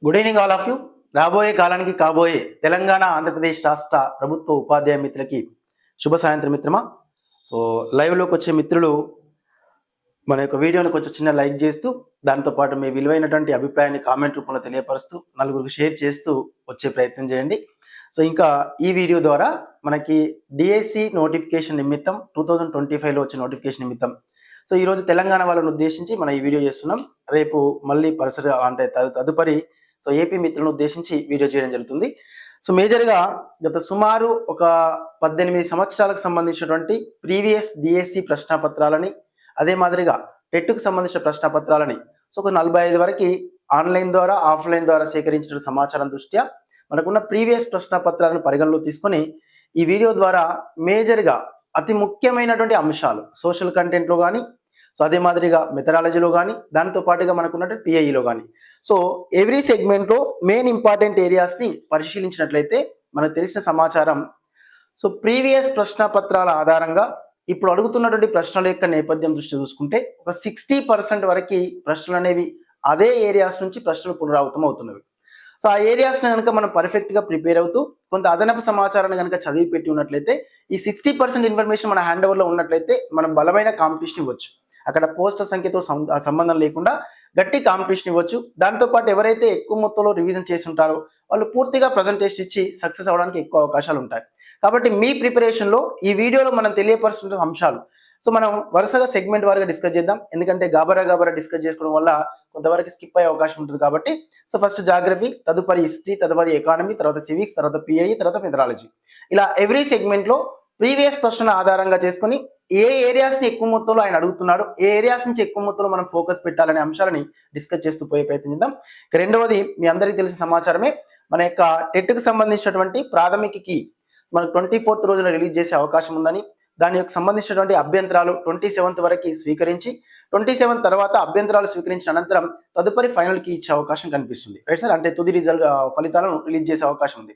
Good evening all of you. రాబోయే కాలానికి కాబోయే తెలంగాణ ఆంధ్రప్రదేశ్ రాష్ట్ర ప్రభుత్వ ఉపాధ్యాయ మిత్రులకి శుభ సాయంత్రం మిత్రమా. సో లైవ్లోకి వచ్చే మిత్రులు మన యొక్క వీడియోని కొంచెం చిన్న లైక్ చేస్తూ, దాంతోపాటు మీ విలువైనటువంటి అభిప్రాయాన్ని కామెంట్ రూపంలో తెలియపరుస్తూ, నలుగురికి షేర్ చేస్తూ వచ్చే ప్రయత్నం చేయండి. సో ఇంకా ఈ వీడియో ద్వారా మనకి డిఎస్సి నోటిఫికేషన్ నిమిత్తం 2025లో వచ్చే నోటిఫికేషన్ నిమిత్తం సో ఈరోజు తెలంగాణ వాళ్ళని ఉద్దేశించి మనం ఈ వీడియో చేస్తున్నాం. రేపు మళ్ళీ పరిసర అంటే తదుపరి సో ఏపీ మిత్రులను ఉద్దేశించి వీడియో చేయడం జరుగుతుంది. సో మేజర్గా గత సుమారు ఒక 18 సంవత్సరాలకు సంబంధించినటువంటి ప్రీవియస్ డిఎస్సి ప్రశ్నపత్రాలని, అదే మాదిరిగా టెట్కు సంబంధించిన ప్రశ్నపత్రాలని సో ఒక 45 వరకు ఆన్లైన్ ద్వారా ఆఫ్లైన్ ద్వారా సేకరించిన సమాచారం దృష్ట్యా మనకున్న ప్రీవియస్ ప్రశ్నపత్రాలను పరిగణలో తీసుకొని ఈ వీడియో ద్వారా మేజర్గా అతి ముఖ్యమైనటువంటి అంశాలు సోషల్ కంటెంట్లో కానీ, సో అదే మాదిరిగా మెథడాలజీలో కానీ, దాంతో పాటుగా మనకున్నటువంటి పిఐఈలో కానీ సో ఎవ్రీ సెగ్మెంట్లో మెయిన్ ఇంపార్టెంట్ ఏరియాస్ని పరిశీలించినట్లయితే మనకు తెలిసిన సమాచారం సో ప్రీవియస్ ప్రశ్నపత్రాల ఆధారంగా ఇప్పుడు అడుగుతున్నటువంటి ప్రశ్నల యొక్క నేపథ్యం దృష్టి చూసుకుంటే ఒక 60% వరకు ప్రశ్నలు అనేవి అదే ఏరియాస్ నుంచి ప్రశ్నలు పునరావృతం అవుతున్నవి. సో ఆ ఏరియాస్ని కనుక మనం పర్ఫెక్ట్గా ప్రిపేర్ అవుతూ కొంత అదనపు సమాచారాన్ని కనుక చదివి పెట్టి ఉన్నట్లయితే ఈ 60% ఇన్ఫర్మేషన్ మన హ్యాండ్ ఓవర్లో ఉన్నట్లయితే మనం బలమైన కాంపిటీషన్ ఇవ్వచ్చు. అక్కడ పోస్టుల సంఖ్యతో సంబంధం లేకుండా గట్టి కాంపిటీషన్ ఇవ్వచ్చు. దాంతోపాటు ఎవరైతే ఎక్కువ మొత్తంలో రివిజన్ చేసి ఉంటారో వాళ్ళు పూర్తిగా ప్రజెంటేషన్ ఇచ్చి సక్సెస్ అవ్వడానికి ఎక్కువ అవకాశాలు ఉంటాయి. కాబట్టి మీ ప్రిపరేషన్లో ఈ వీడియోలో మనం తెలియపరుస్తున్న అంశాలు సో మనం వరుసగా సెగ్మెంట్ వారిగా డిస్కస్ చేద్దాం. ఎందుకంటే గాబరా డిస్కస్ చేసుకోవడం వల్ల కొంతవరకు స్కిప్ అయ్యే అవకాశం ఉంటుంది. కాబట్టి సో ఫస్ట్ జాగ్రఫీ, తదుపరి హిస్టరీ, తదుపరి ఎకానమీ, తర్వాత సివిక్స్, తర్వాత పిఐ, తర్వాత మెథడాలజీ, ఇలా ఎవ్రీ సెగ్మెంట్లో ప్రీవియస్ ప్రశ్నల ఆధారంగా చేసుకుని ఏ ఏరియాస్ని ఎక్కువ మొత్తంలో ఆయన అడుగుతున్నాడు, ఏ ఏరియాస్ నుంచి ఎక్కువ మొత్తంలో మనం ఫోకస్ పెట్టాలనే అంశాలని డిస్కస్ చేస్తూ పోయే ప్రయత్నం చేద్దాం. రెండవది మీ అందరికీ తెలిసిన సమాచారమే, మన యొక్క టెట్కి సంబంధించినటువంటి ప్రాథమికకి మనకు 24th రోజున రిలీజ్ చేసే అవకాశం ఉందని, దాని యొక్క సంబంధించినటువంటి అభ్యంతరాలు 27th వరకు స్వీకరించి 27 తర్వాత అభ్యంతరాలు స్వీకరించిన అనంతరం తదుపరి ఫైనల్కి ఇచ్చే అవకాశం కనిపిస్తుంది. రైట్ సార్, అంటే తుది ఫలితాలను రిలీజ్ చేసే అవకాశం ఉంది.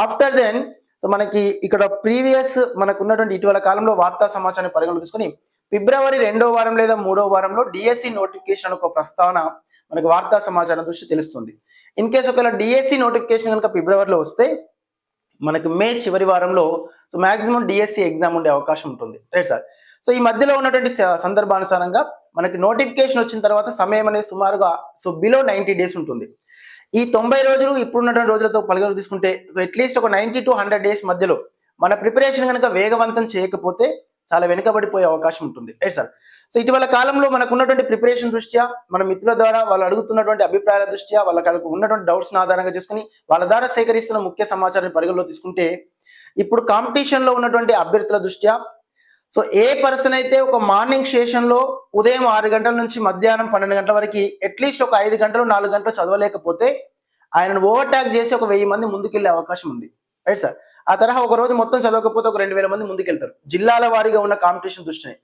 ఆఫ్టర్ దెన్ సో మనకి ఇక్కడ ప్రీవియస్ మనకు ఉన్నటువంటి ఇటీవల కాలంలో వార్తా సమాచారాన్ని పరిగణలో తీసుకుని ఫిబ్రవరి 2వ వారం లేదా 3వ వారంలో డిఎస్సి నోటిఫికేషన్ ఒక ప్రస్తావన మనకు వార్తా సమాచారం దృష్టి తెలుస్తుంది. ఇన్ కేసు ఒకవేళ డిఎస్సి నోటిఫికేషన్ కనుక ఫిబ్రవరిలో వస్తే మనకు మే చివరి వారంలో సో మాక్సిమం డిఎస్సి ఎగ్జామ్ ఉండే అవకాశం ఉంటుంది. రైట్ సార్, సో ఈ మధ్యలో ఉన్నటువంటి సందర్భానుసారంగా మనకి నోటిఫికేషన్ వచ్చిన తర్వాత సమయం అనేది సుమారుగా సో బిలో 90 days ఉంటుంది. ఈ 90 రోజులు ఇప్పుడున్నటువంటి రోజులతో పరిగణలోకి తీసుకుంటే అట్లీస్ట్ ఒక 90 to 100 days మధ్యలో మన ప్రిపరేషన్ కనుక వేగవంతం చేయకపోతే చాలా వెనుకబడిపోయే అవకాశం ఉంటుంది. రైట్ సార్, సో ఇటీవల కాలంలో మనకు ఉన్నటువంటి ప్రిపరేషన్ దృష్ట్యా, మన మిత్రుల ద్వారా వాళ్ళు అడుగుతున్నటువంటి అభిప్రాయాల దృష్ట్యా, వాళ్ళకి ఉన్నటువంటి డౌట్స్ని ఆధారంగా చేసుకుని వాళ్ళ ద్వారా సేకరిస్తున్న ముఖ్య సమాచారాన్ని పరిగణలో తీసుకుంటే ఇప్పుడు కాంపిటీషన్లో ఉన్నటువంటి అభ్యర్థుల దృష్ట్యా సో ఏ పర్సన్ అయితే ఒక మార్నింగ్ సెషన్లో ఉదయం 6 గంటల నుంచి మధ్యాహ్నం 12 గంటల వరకు అట్లీస్ట్ ఒక 5 గంటలు 4 గంటలు చదవలేకపోతే ఆయనను ఓవర్టాక్ చేసి ఒక 1000 మంది ముందుకెళ్లే అవకాశం ఉంది. రైట్ సార్, ఆ తరహా ఒక రోజు మొత్తం చదవకపోతే ఒక 2000 మంది ముందుకెళ్తారు జిల్లాల వారీగా ఉన్న కాంపిటీషన్ దృష్టిని.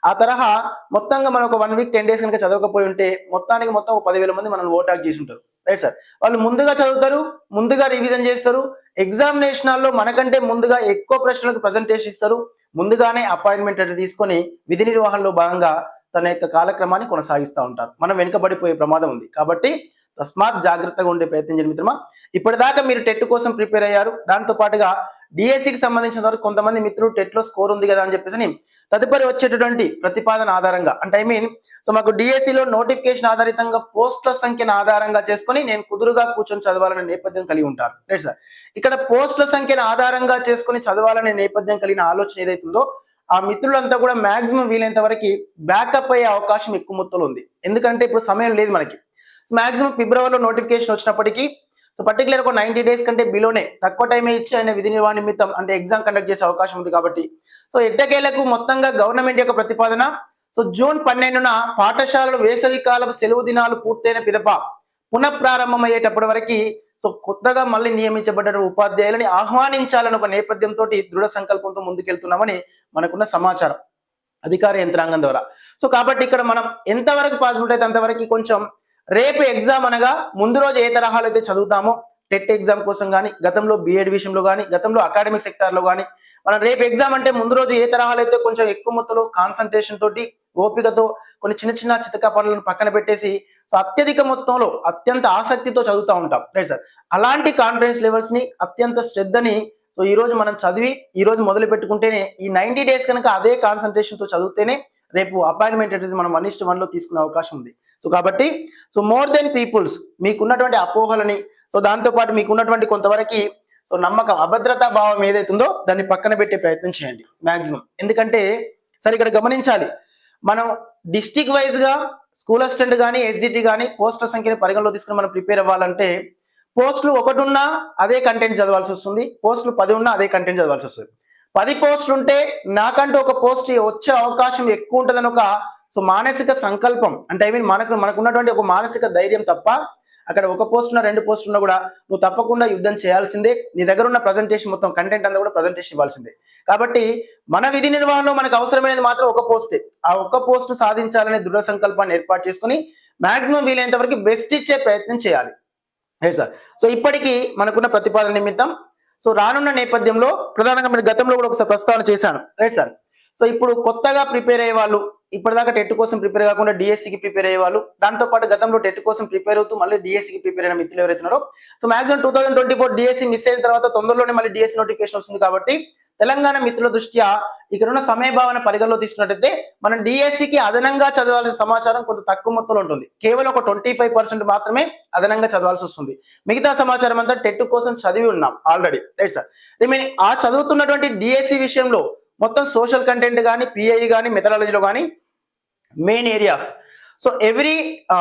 ఆ తరహా మొత్తంగా మనం ఒక 1 week 10 days కనుక చదవకపోయి ఉంటే మొత్తానికి మొత్తం ఒక 10,000 మంది మనల్ని ఓవర్టాక్ చేసి ఉంటారు. రైట్ సార్, వాళ్ళు ముందుగా చదువుతారు, ముందుగా రివిజన్ చేస్తారు, ఎగ్జామినేషన్లో మనకంటే ముందుగా ఎక్కువ ప్రశ్నలకు ప్రజెంటేషన్ ఇస్తారు, ముందుగానే అపాయింట్మెంట్ తీసుకొని విధి నిర్వహణలో భాగంగా తన యొక్క కాలక్రమాన్ని కొనసాగిస్తూ ఉంటారు. మనం వెనుకబడిపోయే ప్రమాదం ఉంది. కాబట్టి తస్మాత్ జాగ్రత్తగా ఉండే ప్రయత్నం చేయండి మిత్రమా. ఇప్పటిదాకా మీరు టెట్ కోసం ప్రిపేర్ అయ్యారు, దాంతో పాటుగా డిఎస్సికి సంబంధించిన వరకు కొంతమంది మిత్రులు టెట్లో స్కోర్ ఉంది కదా అని చెప్పేసి తదుపరి వచ్చేటటువంటి ప్రతిపాదన ఆధారంగా అంటే సో మాకు డిఎస్సిలో నోటిఫికేషన్ ఆధారితంగా పోస్టుల సంఖ్యను ఆధారంగా చేసుకొని నేను కుదురుగా కూర్చొని చదవాలనే నేపథ్యం కలిగి ఉంటారు. రైట్ సార్, ఇక్కడ పోస్టుల సంఖ్యను ఆధారంగా చేసుకుని చదవాలనే నేపథ్యం కలిగిన ఆలోచన ఏదైతుందో ఆ మిత్రులంతా కూడా మాక్సిమం వీలైనంత వరకు బ్యాకప్ అయ్యే అవకాశం ఎక్కువ మొత్తంలో ఉంది. ఎందుకంటే ఇప్పుడు సమయం లేదు మనకి. మాక్సిమం ఫిబ్రవరిలో నోటిఫికేషన్ వచ్చినప్పటికీ సో పర్టికులర్ ఒక 90 days కంటే బిలోనే తక్కువ టైమే ఇచ్చి ఆయన విధి నిర్వహణ నిమిత్తం అంటే ఎగ్జామ్ కండక్ట్ చేసే అవకాశం ఉంది. కాబట్టి సో ఎట్టకేలకు మొత్తంగా గవర్నమెంట్ యొక్క ప్రతిపాదన సో జూన్ 12న పాఠశాలలు వేసవి కాలపు సెలవు దినాలు పూర్తయిన పిదప పునఃప్రారంభం అయ్యేటప్పటి వరకు సో కొత్తగా మళ్ళీ నియమించబడ్డ ఉపాధ్యాయులని ఆహ్వానించాలని ఒక నేపథ్యంతో దృఢ సంకల్పంతో ముందుకెళ్తున్నామని మనకున్న సమాచారం అధికార యంత్రాంగం ద్వారా. సో కాబట్టి ఇక్కడ మనం ఎంతవరకు పాసిబుల్ అయితే అంతవరకు కొంచెం రేపు ఎగ్జామ్ అనగా ముందు రోజు ఏ తరహాలో అయితే చదువుతామో టెట్ ఎగ్జామ్ కోసం కానీ, గతంలో బిఎడ్ విషయంలో కానీ, గతంలో అకాడమిక్ సెక్టార్లో కానీ, మనం రేపు ఎగ్జామ్ అంటే ముందు రోజు ఏ తరహాలో అయితే కొంచెం ఎక్కువ మొత్తంలో కాన్సన్ట్రేషన్ తోటి ఓపికతో కొన్ని చిన్న చిన్న చితకా పనులను పక్కన పెట్టేసి సో అత్యధిక మొత్తంలో అత్యంత ఆసక్తితో చదువుతూ ఉంటాం, రైట్ సార్. అలాంటి కాన్ఫిడెన్స్ లెవెల్స్ ని, అత్యంత శ్రద్ధని సో ఈ రోజు మనం చదివి ఈ రోజు మొదలు పెట్టుకుంటేనే ఈ 90 డేస్ కనుక అదే కాన్సన్ట్రేషన్ తో చదివితేనే రేపు అపాయింట్మెంట్ అనేది మనం 1:1 లో తీసుకునే అవకాశం ఉంది. సో కాబట్టి సో మోర్ దెన్ పీపుల్స్ మీకున్నటువంటి అపోహలని సో దాంతో పాటు మీకున్నటువంటి కొంతవరకు సో నమ్మకం, అభద్రతా భావం ఏదైతుందో దాన్ని పక్కన పెట్టే ప్రయత్నం చేయండి మాక్సిమం. ఎందుకంటే సరే ఇక్కడ గమనించాలి, మనం డిస్టిక్ వైజ్ గా స్కూల్ అసిస్టెంట్ కానీ, ఎస్జిటి కానీ పోస్టుల సంఖ్యని పరిగణలో తీసుకుని మనం ప్రిపేర్ అవ్వాలంటే పోస్టులు 1 ఉన్నా అదే కంటెంట్ చదవాల్సి వస్తుంది, పోస్టులు 10 ఉన్నా అదే కంటెంట్ చదవాల్సి వస్తుంది. 10 పోస్టులు ఉంటే నాకంటూ ఒక పోస్ట్ వచ్చే అవకాశం ఎక్కువ ఉంటుందని ఒక సో మానసిక సంకల్పం, అంటే ఐ మీన్ మనకున్నటువంటి ఒక మానసిక ధైర్యం తప్ప అక్కడ ఒక పోస్ట్ ఉన్నా 2 పోస్టులు ఉన్నా కూడా నువ్వు తప్పకుండా యుద్ధం చేయాల్సిందే. నీ దగ్గర ఉన్న ప్రజెంటేషన్ మొత్తం కంటెంట్ అంతా కూడా ప్రజెంటేషన్ ఇవ్వాల్సిందే. కాబట్టి మన విధి నిర్వహణలో మనకు అవసరమైనది మాత్రం ఒక పోస్టే. ఆ ఒక్క పోస్ట్ సాధించాలనే దృఢ సంకల్పాన్ని ఏర్పాటు చేసుకుని మాక్సిమం వీలైనంత వరకు బెస్ట్ ఇచ్చే ప్రయత్నం చేయాలి, రైట్ సార్. సో ఇప్పటికీ మనకున్న ప్రతిపాదన నిమిత్తం సో రానున్న నేపథ్యంలో ప్రధానంగా మీరు గతంలో కూడా ఒకసారి ప్రస్తావన చేశాను, రైట్ సార్. సో ఇప్పుడు కొత్తగా ప్రిపేర్ అయ్యే వాళ్ళు, ఇప్పటిదాకా టెట్ కోసం ప్రిపేర్ కాకుండా డిఎస్సికి ప్రిపేర్ అయ్యే వాళ్ళు, దాంతో పాటు గతంలో టెట్ కోసం ప్రిపేర్ అవుతూ మళ్ళీ డిఎస్సికి ప్రిపేర్ అయిన మిత్రులు ఎవరైతున్నారో సో మాక్సిమం 2024 డిఎస్సి మిస్ అయిన తర్వాత తొందరలోనే మళ్ళీ డిఎస్సి నోటిఫికేషన్ వస్తుంది. కాబట్టి తెలంగాణ మిత్రుల దృష్ట్యా ఇక్కడ ఉన్న సమయభావన పరిగణలో తీసుకున్నట్టయితే మనం డిఎస్సికి అదనంగా చదవాల్సిన సమాచారం కొంత తక్కువ మొత్తంలో ఉంటుంది. కేవలం ఒక 25% మాత్రమే అదనంగా చదవాల్సి వస్తుంది. మిగతా సమాచారం అంతా టెట్ కోసం చదివి ఉన్నాం ఆల్రెడీ, రైట్ సార్. రిమైనింగ్ ఆ చదువుతున్నటువంటి డిఎస్సి విషయంలో మొత్తం సోషల్ కంటెంట్ కానీ, పిఐ కానీ, మెథడాలజీలో కానీ మెయిన్ ఏరియాస్ సో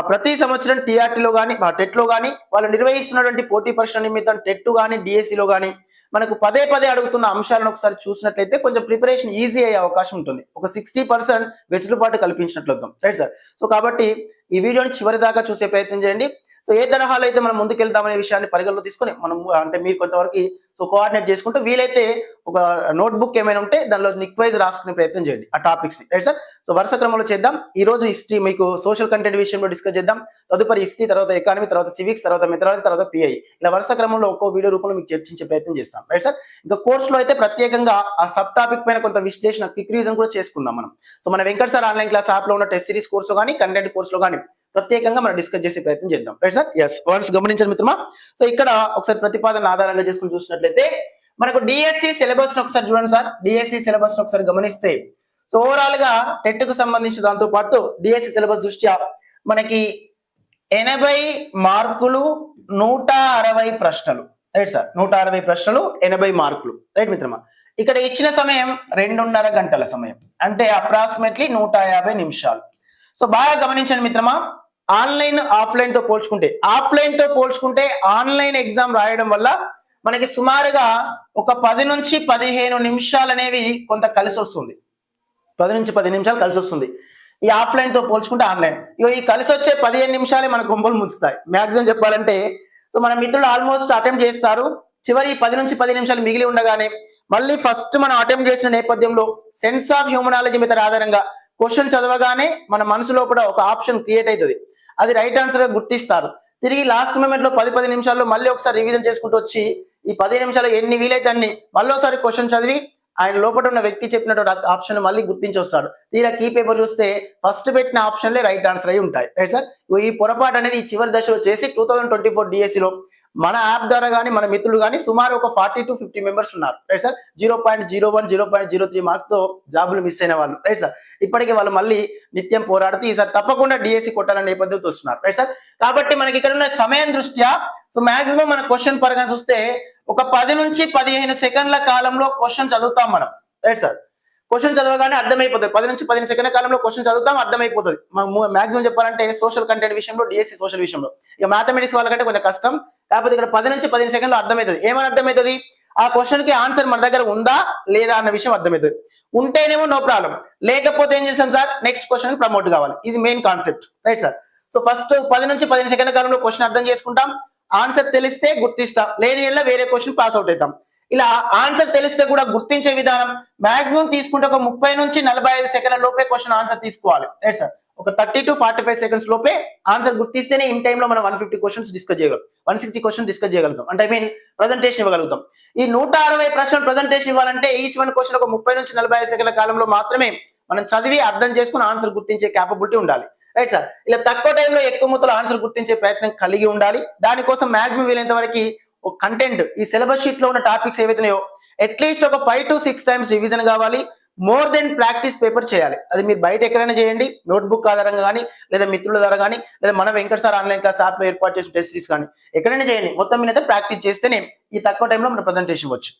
ప్రతి సంవత్సరం టీఆర్టీలో కానీ, టెట్లో కానీ వాళ్ళు నిర్వహిస్తున్నటువంటి పోటీ పరీక్షల నిమిత్తం టెట్ కానీ, డిఎస్సిలో కానీ మనకు పదే అడుగుతున్న అంశాలను ఒకసారి చూసినట్లయితే కొంచెం ప్రిపరేషన్ ఈజీ అయ్యే అవకాశం ఉంటుంది. ఒక 60% వెసులుబాటు కల్పించినట్లు అవుతాం, రైట్ సార్. సో కాబట్టి ఈ వీడియోని చివరి దాకా చూసే ప్రయత్నం చేయండి. సో ఏ తరహాలో అయితే మనం ముందుకెళ్తామనే విషయాన్ని పరిగణలో తీసుకొని మనం అంటే మీరు కొంతవరకు సో కోఆర్డినేట్ చేసుకుంటూ వీలైతే ఒక నోట్బుక్ ఏమైనా ఉంటే దానిలో నిక్వైజ్ రాసుకునే ప్రయత్నం చేయండి ఆ టాపిక్స్ ని, రైట్ సార్. సో వరుస క్రమంలో చేద్దాం. ఈ రోజు హిస్టరీ మీకు సోషల్ కంటెంట్ విషయంలో డిస్కస్ చేద్దాం, తదుపరి హిస్టరీ, తర్వాత ఎకానమీ, తర్వాత సివిక్స్, తర్వాత మెథడాలజీ, తర్వాత పిఐ, ఇలా వరుస క్రమంలో ఒక్కో వీడియో రూపంలో మీకు చర్చించే ప్రయత్నం చేస్తాం, రైట్ సార్. ఇంకా కోర్సులో అయితే ప్రత్యేకంగా ఆ సబ్ టాపిక్ పైన కొంత విశ్లేషణ, క్విక్ రివిజన్ కూడా చేసుకుందాం మనం. సో మన Venkat sir online class app లో ఉన్న టెస్ట్ సిరీస్ కోర్సు కానీ, కంటెంట్ కోర్సులో కానీ ప్రత్యేకంగా మనం డిస్కస్ చేసే ప్రయత్నం చేద్దాం, రైట్ సార్. ఎస్ వన్స్ గమనించండి మిత్రమా. సో ఇక్కడ ఒకసారి ప్రతిపాదన ఆధారంగా చేసుకుని చూసినట్లయితే మనకు డిఎస్సి సిలబస్ ఒకసారి చూడండి సార్. డిఎస్సి సిలబస్ ఒకసారి గమనిస్తే సో ఓవరాల్ గా టెట్ కు సంబంధించి దాంతో పాటు డిఎస్సి సిలబస్ దృష్ట్యా మనకి 80 మార్కులు 160 ప్రశ్నలు, రైట్ సార్. 160 ప్రశ్నలు 80 మార్కులు, రైట్ మిత్రమా. ఇక్కడ ఇచ్చిన సమయం 2.5 గంటల సమయం, అంటే అప్రాక్సిమేట్లీ 150 నిమిషాలు. సో బాగా గమనించండి మిత్రమా, ఆన్లైన్ ఆఫ్లైన్ తో పోల్చుకుంటే ఆన్లైన్ ఎగ్జామ్ రాయడం వల్ల మనకి సుమారుగా ఒక 10 నుంచి 15 నిమిషాలు అనేవి కొంత కలిసి వస్తుంది. 10 నుంచి 15 నిమిషాలు కలిసి వస్తుంది ఈ ఆఫ్లైన్ తో పోల్చుకుంటే ఆన్లైన్. ఈ కలిసి వచ్చే 15 నిమిషాలే మన గొంపలు ముంచుతాయి మ్యాక్సిమం చెప్పాలంటే. సో మన మిత్రులు ఆల్మోస్ట్ అటెంప్ట్ చేస్తారు, చివరి 10 నుంచి 10 నిమిషాలు మిగిలి ఉండగానే మళ్ళీ ఫస్ట్ మనం అటెంప్ట్ చేసిన నేపథ్యంలో సెన్స్ ఆఫ్ హ్యూమనాలజీ మెథడ్ ఆధారంగా క్వశ్చన్ చదవగానే మన మనసులో కూడా ఒక ఆప్షన్ క్రియేట్ అవుతుంది, అది రైట్ ఆన్సర్ గా గుర్తిస్తారు. తిరిగి లాస్ట్ మూమెంట్ లో 10 నిమిషాల్లో మళ్ళీ ఒకసారి రివిజన్ చేసుకుంటూ వచ్చి ఈ 10 నిమిషాలు ఎన్ని వీలైతే అన్ని మళ్ళీ ఒకసారి క్వశ్చన్ చదివి ఆయన లోపల ఉన్న వ్యక్తి చెప్పినటువంటి ఆప్షన్ మళ్ళీ గుర్తించి వస్తాడు. తీరా కీ పేపర్ చూస్తే ఫస్ట్ పెట్టిన ఆప్షన్లే రైట్ ఆన్సర్ అయి ఉంటాయి, రైట్ సార్. ఈ పొరపాటు అనేది ఈ చివరి దశలో చేసి 2024 డిఎస్సిలో మన యాప్ ద్వారా కానీ మన మిత్రులు కానీ సుమారు ఒక 40 to 50 మెంబర్స్ ఉన్నారు, రైట్ సార్. 0.01 0.03 మార్క్ తో జాబులు మిస్ అయిన వాళ్ళు, రైట్ సార్. ఇప్పటికే వాళ్ళు మళ్ళీ నిత్యం పోరాడుతూ ఈసారి తప్పకుండా డిఎస్సి కొట్టాలనే నేపథ్యంతో వస్తున్నారు, రైట్ సార్. కాబట్టి మనకి ఇక్కడ ఉన్న సమయం దృష్ట్యా సో మాక్సిమం మన క్వశ్చన్ పరంగా చూస్తే ఒక 10 నుంచి 15 సెకండ్ల కాలంలో క్వశ్చన్ చదువుతాం మనం, రైట్ సార్. క్వశ్చన్ చదవగానే అర్థమైపోతుంది, 10 నుంచి 15 సెకండ్ల కాలంలో క్వశ్చన్ చదువుతాం, అర్థమైపోతుంది. మాక్సిమం చెప్పాలంటే సోషల్ కంటెంట్ విషయంలో, డిఎస్సి సోషల్ విషయంలో, ఇక మ్యాథమెటిక్స్ వాళ్ళకంటే కొంచెం కష్టం. కాకపోతే ఇక్కడ 10 నుంచి 15 సెకండ్లు అర్థమవుతుంది. ఏమని అర్థమవుతుంది? ఆ క్వశ్చన్ కి ఆన్సర్ మన దగ్గర ఉందా లేదా అన్న విషయం అర్థమవుతుంది. ఉంటేనేమో నో ప్రాబ్లం, లేకపోతే ఏం చేస్తాం సార్, నెక్స్ట్ క్వశ్చన్ కి ప్రమోట్ కావాలి. ఇది main concept, right sir. So first 10 నుంచి 15 సెకండ్ల కాలంలో క్వశ్చన్ అర్థం చేసుకుంటాం, ఆన్సర్ తెలిస్తే గుర్తిస్తాం, లేని వల్ల వేరే క్వశ్చన్ పాస్ అవుట్ అవుతాం. ఇలా ఆన్సర్ తెలిస్తే కూడా గుర్తించే విధానం మాక్సిమం తీసుకుంటే ఒక 30 నుంచి 45 సెకండ్ల లోపే క్వశ్చన్ ఆన్సర్ తీసుకోవాలి, రైట్ సార్. ఒక 30 to 45 seconds లోపే ఆన్సర్ గుర్తిస్తేనే ఇన్ టైంలో మనం 150 క్వశ్చన్స్ డిస్కస్ చేయగలం, 160 క్వశ్చన్ డిస్కస్ చేయగలుగుతాం, అంటే ఐ మీన్ ప్రజెంటేషన్ ఇవ్వగలుగుతాం. ఈ 160 ప్రశ్నలు ప్రజెంటేషన్ ఇవ్వాలంటే ఈచ్ వన్ క్వశ్చన్ ఒక 30 నుంచి 45 సెకండ్ల కాలంలో మాత్రమే మనం చదివి అర్థం చేసుకుని ఆన్సర్ గుర్తించే క్యాపబిలిటీ ఉండాలి. Right sir. ఇలా తక్కువ టైంలో ఎక్కువ మొత్తంలో ఆన్సర్ గుర్తించే ప్రయత్నం కలిగి ఉండాలి. దానికోసం మాక్సిమం వీలైనంత వరకు ఒక కంటెంట్ ఈ సిలబస్ షీట్ లో ఉన్న టాపిక్స్ ఏవైతున్నాయో అట్లీస్ట్ ఒక 5 to 6 టైమ్స్ రివిజన్ కావాలి. మోర్ దెన్ ప్రాక్టీస్ పేపర్ చేయాలి. అది మీరు బయట ఎక్కడైనా చేయండి, నోట్బుక్ ఆధారంగా కానీ, లేదా మిత్రుల ద్వారా కానీ, లేదా మన Venkata sir online class app లో ఏర్పాటు చేసిన టెస్ట్ సిరీస్ కానీ ఎక్కడైనా చేయండి. మొత్తం మీద అయితే ప్రాక్టీస్ చేస్తేనే ఈ తక్కువ టైంలో మన ప్రజెంటేషన్ ఇవ్వచ్చు.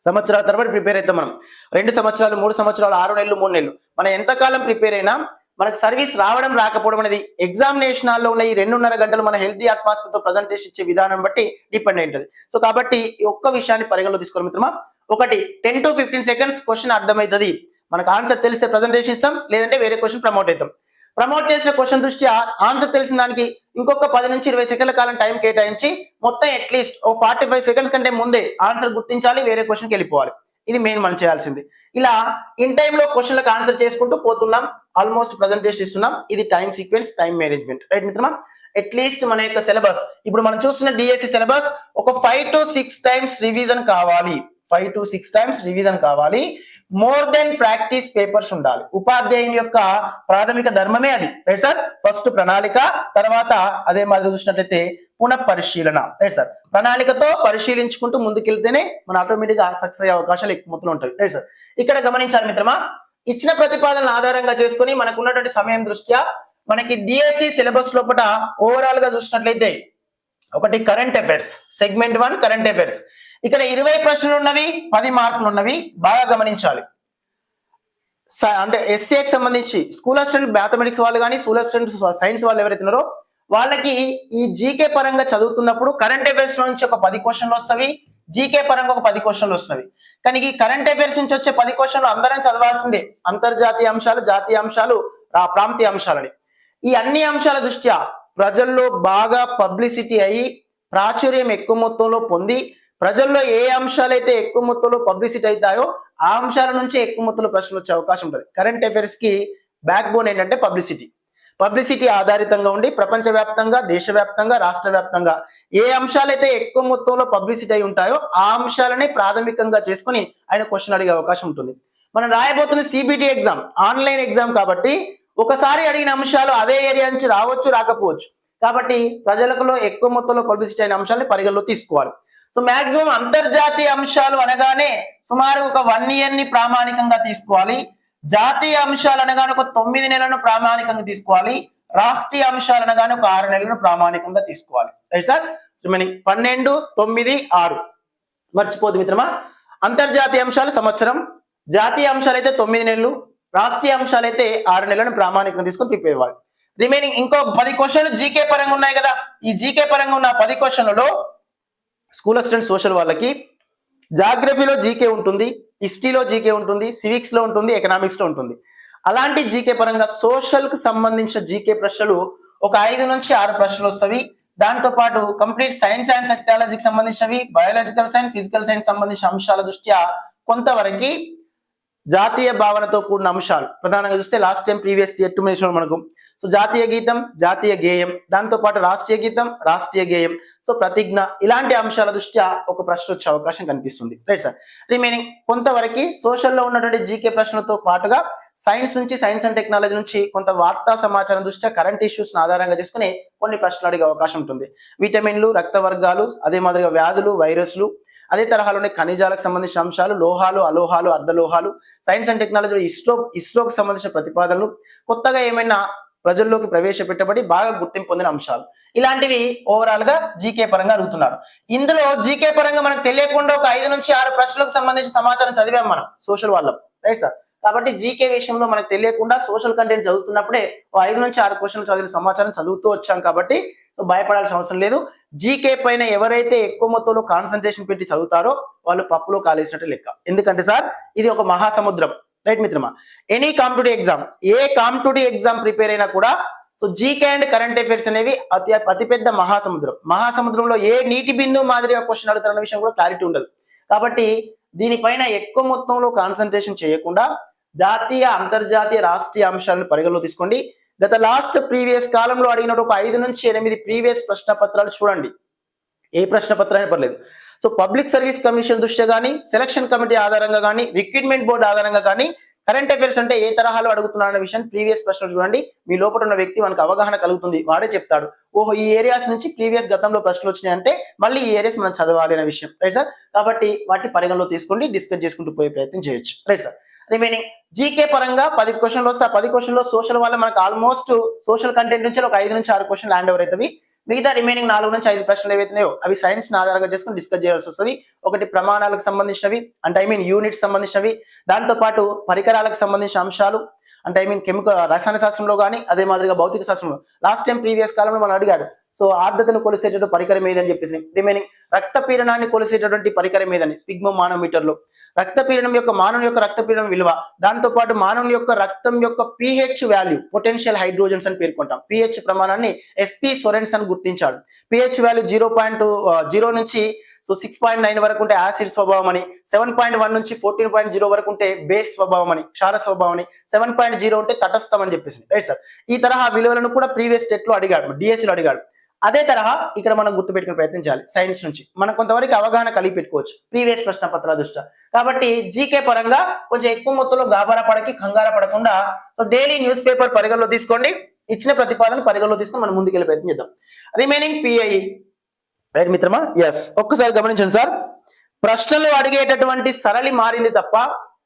సంవత్సరాల తరబడి ప్రిపేర్ అవుతాం మనం. 2 సంవత్సరాలు, 3 సంవత్సరాలు, 6 నెలలు, 3 నెలలు మనం ఎంతకాలం ప్రిపేర్ అయినా మనకు సర్వీస్ రావడం రాకపోవడం అనేది ఎగ్జామినేషన్ హాల్లో ఉన్న ఈ 2.5 గంటలు మన హెల్తీ అట్మాస్ఫియర్ తో ప్రజెంటేషన్ ఇచ్చే విధానం బట్టి డిపెండ్ అయి ఉంటుంది. సో కాబట్టి ఈ ఒక్క విషయాన్ని పరిగణలో తీసుకోవాలి మిత్రమా. ఒకటి 10 to 15 seconds క్వశ్చన్ అర్థమవుతుంది, మనకు ఆన్సర్ తెలిస్తే ప్రజెంటేషన్ ఇస్తాం, లేదంటే వేరే క్వశ్చన్ ప్రమోట్ అవుతాం. ప్రమోట్ చేసిన క్వశ్చన్ దృష్ట్యా ఆన్సర్ తెలిసిన దానికి ఇంకొక 10 నుంచి 20 సెకండ్ల కాలం టైం కేటాయించి మొత్తం అట్లీస్ట్ ఓ 45 seconds కంటే ముందే ఆన్సర్ గుర్తించాలి, వేరే క్వశ్చన్కి వెళ్ళిపోవాలి. ఇది మెయిన్ మనం చేయాల్సింది. ఇలా ఇన్ టైంలో క్వశ్చన్లకు ఆన్సర్ చేసుకుంటూ పోతున్నాం, ఆల్మోస్ట్ ప్రజెంటేషన్ ఇస్తున్నాం. ఇది time sequence, time management. Right మిత్రమా. అట్లీస్ట్ మన యొక్క సిలబస్ ఇప్పుడు మనం చూస్తున్న డిఎస్సి సిలబస్ ఒక 5 to 6 టైమ్స్ రివిజన్ కావాలి, 5 to 6 టైమ్స్ రివిజన్ కావాలి. మోర్ దెన్ ప్రాక్టీస్ పేపర్స్ ఉండాలి. ఉపాధ్యాయుని యొక్క ప్రాథమిక ధర్మమే అది. Right sir. ఫస్ట్ ప్రణాళిక, తర్వాత అదే మాదిరి చూసినట్లయితే పునఃపరిశీలన. Right sir. ప్రణాళికతో పరిశీలించుకుంటూ ముందుకెళ్తేనే మన ఆటోమేటిక్ గా సక్సెస్ అయ్యే అవకాశాలు ఎక్కువ మొత్తంలో ఉంటాయి. Right sir. ఇక్కడ గమనించాలి మిత్రమా, ఇచ్చిన ప్రతిపాదనల ఆధారంగా చేసుకుని మనకు ఉన్నటువంటి సమయం దృష్ట్యా మనకి డిఎస్సి సిలబస్ లోపల ఓవరాల్ గా చూసినట్లయితే ఒకటి current affairs, segment 1 current affairs. ఇక్కడ 20 ప్రశ్నలు ఉన్నవి, 10 మార్కులు ఉన్నవి. బాగా గమనించాలి. అంటే ఎస్సీకి సంబంధించి స్కూల్ అసిస్టెంట్ మ్యాథమెటిక్స్ వాళ్ళు కానీ, స్కూల్ అసిస్టెంట్ సైన్స్ వాళ్ళు ఎవరైతే ఉన్నారో వాళ్ళకి ఈ జీకే పరంగా చదువుతున్నప్పుడు కరెంట్ అఫైర్స్ నుంచి ఒక 10 క్వశ్చన్లు వస్తాయి, జీకే పరంగా ఒక 10 క్వశ్చన్లు వస్తున్నాయి. కానీ ఈ కరెంట్ అఫైర్స్ నుంచి వచ్చే 10 క్వశ్చన్లు అందరం చదవాల్సిందే. అంతర్జాతీయ అంశాలు, జాతీయ అంశాలు, ప్రాంతీయ అంశాలని ఈ అన్ని అంశాల దృష్ట్యా ప్రజల్లో బాగా పబ్లిసిటీ అయ్యి ప్రాచుర్యం ఎక్కువ మొత్తంలో పొంది ప్రజల్లో ఏ అంశాలైతే ఎక్కువ మొత్తంలో పబ్లిసిటీ అవుతాయో ఆ అంశాల నుంచి ఎక్కువ మొత్తంలో ప్రశ్నలు వచ్చే అవకాశం ఉంటుంది. కరెంట్ అఫైర్స్ కి బ్యాక్ బోన్ ఏంటంటే పబ్లిసిటీ. పబ్లిసిటీ ఆధారితంగా ఉండి ప్రపంచవ్యాప్తంగా, దేశవ్యాప్తంగా, రాష్ట్ర వ్యాప్తంగా ఏ అంశాలైతే ఎక్కువ మొత్తంలో పబ్లిసిటీ అయి ఉంటాయో ఆ అంశాలనే ప్రాథమికంగా చేసుకుని ఆయన క్వశ్చన్ అడిగే అవకాశం ఉంటుంది. మనం రాయబోతున్న సిబిటి ఎగ్జామ్ ఆన్లైన్ ఎగ్జామ్ కాబట్టి ఒకసారి అడిగిన అంశాలు అదే ఏరియా నుంచి రావచ్చు, రాకపోవచ్చు. కాబట్టి ప్రజలలో ఎక్కువ మొత్తంలో పబ్లిసిటీ అయిన అంశాలని పరిగణలో తీసుకోవాలి. సో మాక్సిమం అంతర్జాతీయ అంశాలు అనగానే సుమారు ఒక 1 year ని ప్రామాణికంగా తీసుకోవాలి. జాతీయ అంశాలు అనగానే ఒక 9 నెలలను ప్రామాణికంగా తీసుకోవాలి. రాష్ట్రీయ అంశాలు అనగానే ఒక 6 నెలలను ప్రామాణికంగా తీసుకోవాలి. Right sir. రిమైనింగ్ 12, 9, 6 మర్చిపోదు మిత్రమా. అంతర్జాతీయ అంశాలు సంవత్సరం, జాతీయ అంశాలు అయితే 9 నెలలు, రాష్ట్రీయ అంశాలు అయితే 6 నెలలను ప్రామాణికంగా తీసుకొని ప్రిపేర్ అవ్వాలి. రిమైనింగ్ ఇంకో 10 క్వశ్చన్లు జీకే పరంగా ఉన్నాయి కదా. ఈ జీకే పరంగా ఉన్న 10 క్వశ్చన్లలో స్కూల్ అసిస్టెంట్ సోషల్ వాళ్ళకి జాగ్రఫీలో జీకే ఉంటుంది, హిస్టరీలో జీకే ఉంటుంది, సివిక్స్ లో ఉంటుంది, ఎకనామిక్స్ లో ఉంటుంది. అలాంటి జీకే పరంగా సోషల్ కు సంబంధించిన జీకే ప్రశ్నలు ఒక 5 నుంచి 6 ప్రశ్నలు వస్తాయి. దాంతో పాటు కంప్లీట్ సైన్స్ అండ్ టెక్నాలజీకి సంబంధించినవి, బయాలజికల్ సైన్స్, ఫిజికల్ సైన్స్ సంబంధించిన అంశాల దృష్ట్యా కొంతవరకు జాతీయ భావనతో కూడిన అంశాలు ప్రధానంగా చూస్తే లాస్ట్ టైం ప్రీవియస్ ఇయర్ మనకు సో జాతీయ గీతం, జాతీయ గేయం, దాంతో పాటు రాష్ట్రీయ గీతం, రాష్ట్రీయ గేయం, సో ప్రతిజ్ఞ, ఇలాంటి అంశాల దృష్ట్యా ఒక ప్రశ్న వచ్చే అవకాశం కనిపిస్తుంది. Right sir. రిమైనింగ్ కొంతవరకు సోషల్లో ఉన్నటువంటి జీకే ప్రశ్నలతో పాటుగా సైన్స్ నుంచి, సైన్స్ అండ్ టెక్నాలజీ నుంచి కొంత వార్తా సమాచారం దృష్ట్యా కరెంట్ ఇష్యూస్ ఆధారంగా చేసుకుని కొన్ని ప్రశ్నలు అడిగే అవకాశం ఉంటుంది. విటమిన్లు, రక్త వర్గాలు, అదే మాదిరిగా వ్యాధులు, వైరస్లు, అదే తరహాలోనే ఖనిజాలకు సంబంధించిన అంశాలు, లోహాలు, అలోహాలు, అర్ధలోహాలు, సైన్స్ అండ్ టెక్నాలజీలో ఇస్రోకి సంబంధించిన ప్రతిపాదనలు, కొత్తగా ఏమైనా ప్రజల్లోకి ప్రవేశపెట్టబడి బాగా గుర్తింపు పొందిన అంశాలు, ఇలాంటివి ఓవరాల్ గా జీకే పరంగా అడుగుతున్నారు. ఇందులో జీకే పరంగా మనకు తెలియకుండా ఒక 5 నుంచి 6 ప్రశ్నలకు సంబంధించిన సమాచారం చదివాం మనం సోషల్ వాళ్ళం. Right sir. కాబట్టి జీకే విషయంలో మనకు తెలియకుండా సోషల్ కంటెంట్ చదువుతున్నప్పుడే 5 నుంచి 6 క్వశ్చన్లు చదివిన సమాచారం చదువుతూ వచ్చాం. కాబట్టి భయపడాల్సిన అవసరం లేదు. జీకే పైన ఎవరైతే ఎక్కువ మొత్తంలో కాన్సన్ట్రేషన్ పెట్టి చదువుతారో వాళ్ళు పప్పులో కాలేసినట్టు లెక్క. ఎందుకంటే సార్ ఇది ఒక మహాసముద్రం. రైట్ మిత్రమా. ఎనీ కాంపిటేటివ్ ఎగ్జామ్, ఏ కాంపిటేటివ్ ఎగ్జామ్ ప్రిపేర్ అయినా కూడా so GK and current affairs అనేవి అతిపెద్ద మహాసముద్రం. మహాసముద్రంలో ఏ నీటి బిందువు మాదిరిగా క్వశ్చన్ అడుగుతారన్న విషయం కూడా క్లారిటీ ఉండదు. కాబట్టి దీనిపైన ఎక్కువ మొత్తంలో కాన్సన్ట్రేషన్ చేయకుండా జాతీయ, అంతర్జాతీయ, రాష్ట్రీయ అంశాలను పరిగణలో తీసుకోండి. గత లాస్ట్ ప్రీవియస్ కాలంలో అడిగిన ఒక 5 నుంచి 8 ప్రీవియస్ ప్రశ్న పత్రాలు చూడండి. ఏ ప్రశ్న పత్రం పర్లేదు. సో పబ్లిక్ సర్వీస్ కమిషన్ దృష్ట్యా కానీ, సెలక్షన్ కమిటీ ఆధారంగా కానీ, రిక్రూట్మెంట్ బోర్డు ఆధారంగా కానీ కరెంట్ అఫైర్స్ అంటే ఏ తరహాలో అడుగుతున్నారు అనే విషయం ప్రీవియస్ ప్రశ్నలు చూడండి. మీ లోపల ఉన్న వ్యక్తి మనకు అవగాహన కలుగుతుంది. వాడే చెప్తాడు, ఓహో ఈ ఏరియాస్ నుంచి ప్రీవియస్ గతంలో ప్రశ్నలు వచ్చినాయి అంటే మళ్ళీ ఈ ఏరియాస్ మనం చదవాలి అనే విషయం. Right sir. కాబట్టి వాటి పరిగణలో తీసుకోండి, డిస్కస్ చేసుకుంటూ పోయే ప్రయత్నం చేయొచ్చు. Right sir. రిమైనింగ్ జీకే పరంగా 10 క్వశ్చన్లు వస్తే ఆ 10 క్వశ్చన్లో సోషల్ వల్ల మనకు ఆల్మోస్ట్ సోషల్ కంటెంట్ నుంచి ఒక 5 నుంచి 6 క్వశ్చన్లు హ్యాండ్ ఓవర్ అవుతుంది. మిగతా రిమైనింగ్ 4 నుంచి 5 ప్రశ్నలు ఏవైతున్నాయో అవి సైన్స్ ని ఆధారంగా చేసుకుని డిస్కస్ చేయాల్సి వస్తుంది. ఒకటి ప్రమాణాలకు సంబంధించినవి అంటే యూనిట్స్ సంబంధించినవి, దాంతో పాటు పరికరాలకు సంబంధించిన అంశాలు అంటే కెమికల్ రసాయన శాస్త్రంలో కానీ అదే మాదిరిగా భౌతిక శాస్త్రంలో లాస్ట్ టైం ప్రీవియస్ కాలంలో మనం అడిగాడు. సో ఆర్ద్రతను కొలిసేటటువంటి పరికరం ఏదని చెప్పేసి, రిమైనింగ్ రక్త పీడనాన్ని కొలిసేటటువంటి పరికరం ఏదని స్పిగ్మో మానోమీటర్ లో రక్త పీడనం యొక్క మానవుని యొక్క రక్త పీడనం విలువ, దాంతో పాటు మానవుని యొక్క రక్తం యొక్క pH వాల్యూ పొటెన్షియల్ హైడ్రోజన్స్ అని పేర్కొంటాం. pH ప్రమాణాన్ని ఎస్పీ సొరెన్సన్ గుర్తించాడు. pH వాల్యూ 0.0 నుంచి 6.9 వరకు ఉంటే యాసిడ్ స్వభావం అని, 7.1 నుంచి 14.0 వరకు ఉంటే బేస్ స్వభావం అని, క్షార స్వభావం అని, 7.0 ఉంటే తటస్థం అని చెప్పేసి. Right sir. ఈ తరహా విలువలను కూడా ప్రీవియస్ స్టేట్ లో అడిగాడు, డిఎస్సి లో అడిగాడు. అదే తరహా ఇక్కడ మనం గుర్తుపెట్టుకునే ప్రయత్నం చేయాలి. సైన్స్ నుంచి మనం కొంతవరకు అవగాహన కలిగి పెట్టుకోవచ్చు ప్రీవియస్ ప్రశ్న పత్రాల దృష్ట్యా. కాబట్టి జీకే పరంగా కొంచెం ఎక్కువ మొత్తంలో గాబరా పడకి కంగార పడకుండా సో డైలీ న్యూస్ పేపర్ పరిగణలో తీసుకోండి, ఇచ్చిన ప్రతిపాదన పరిగణలో తీసుకొని మనం ముందుకెళ్ళే ప్రయత్నం చేద్దాం. రిమైనింగ్ పిఐఈ రైట్ మిత్రమా. ఎస్, ఒక్కసారి గమనించండి సార్. ప్రశ్నలు అడిగేటటువంటి సరళి మారింది తప్ప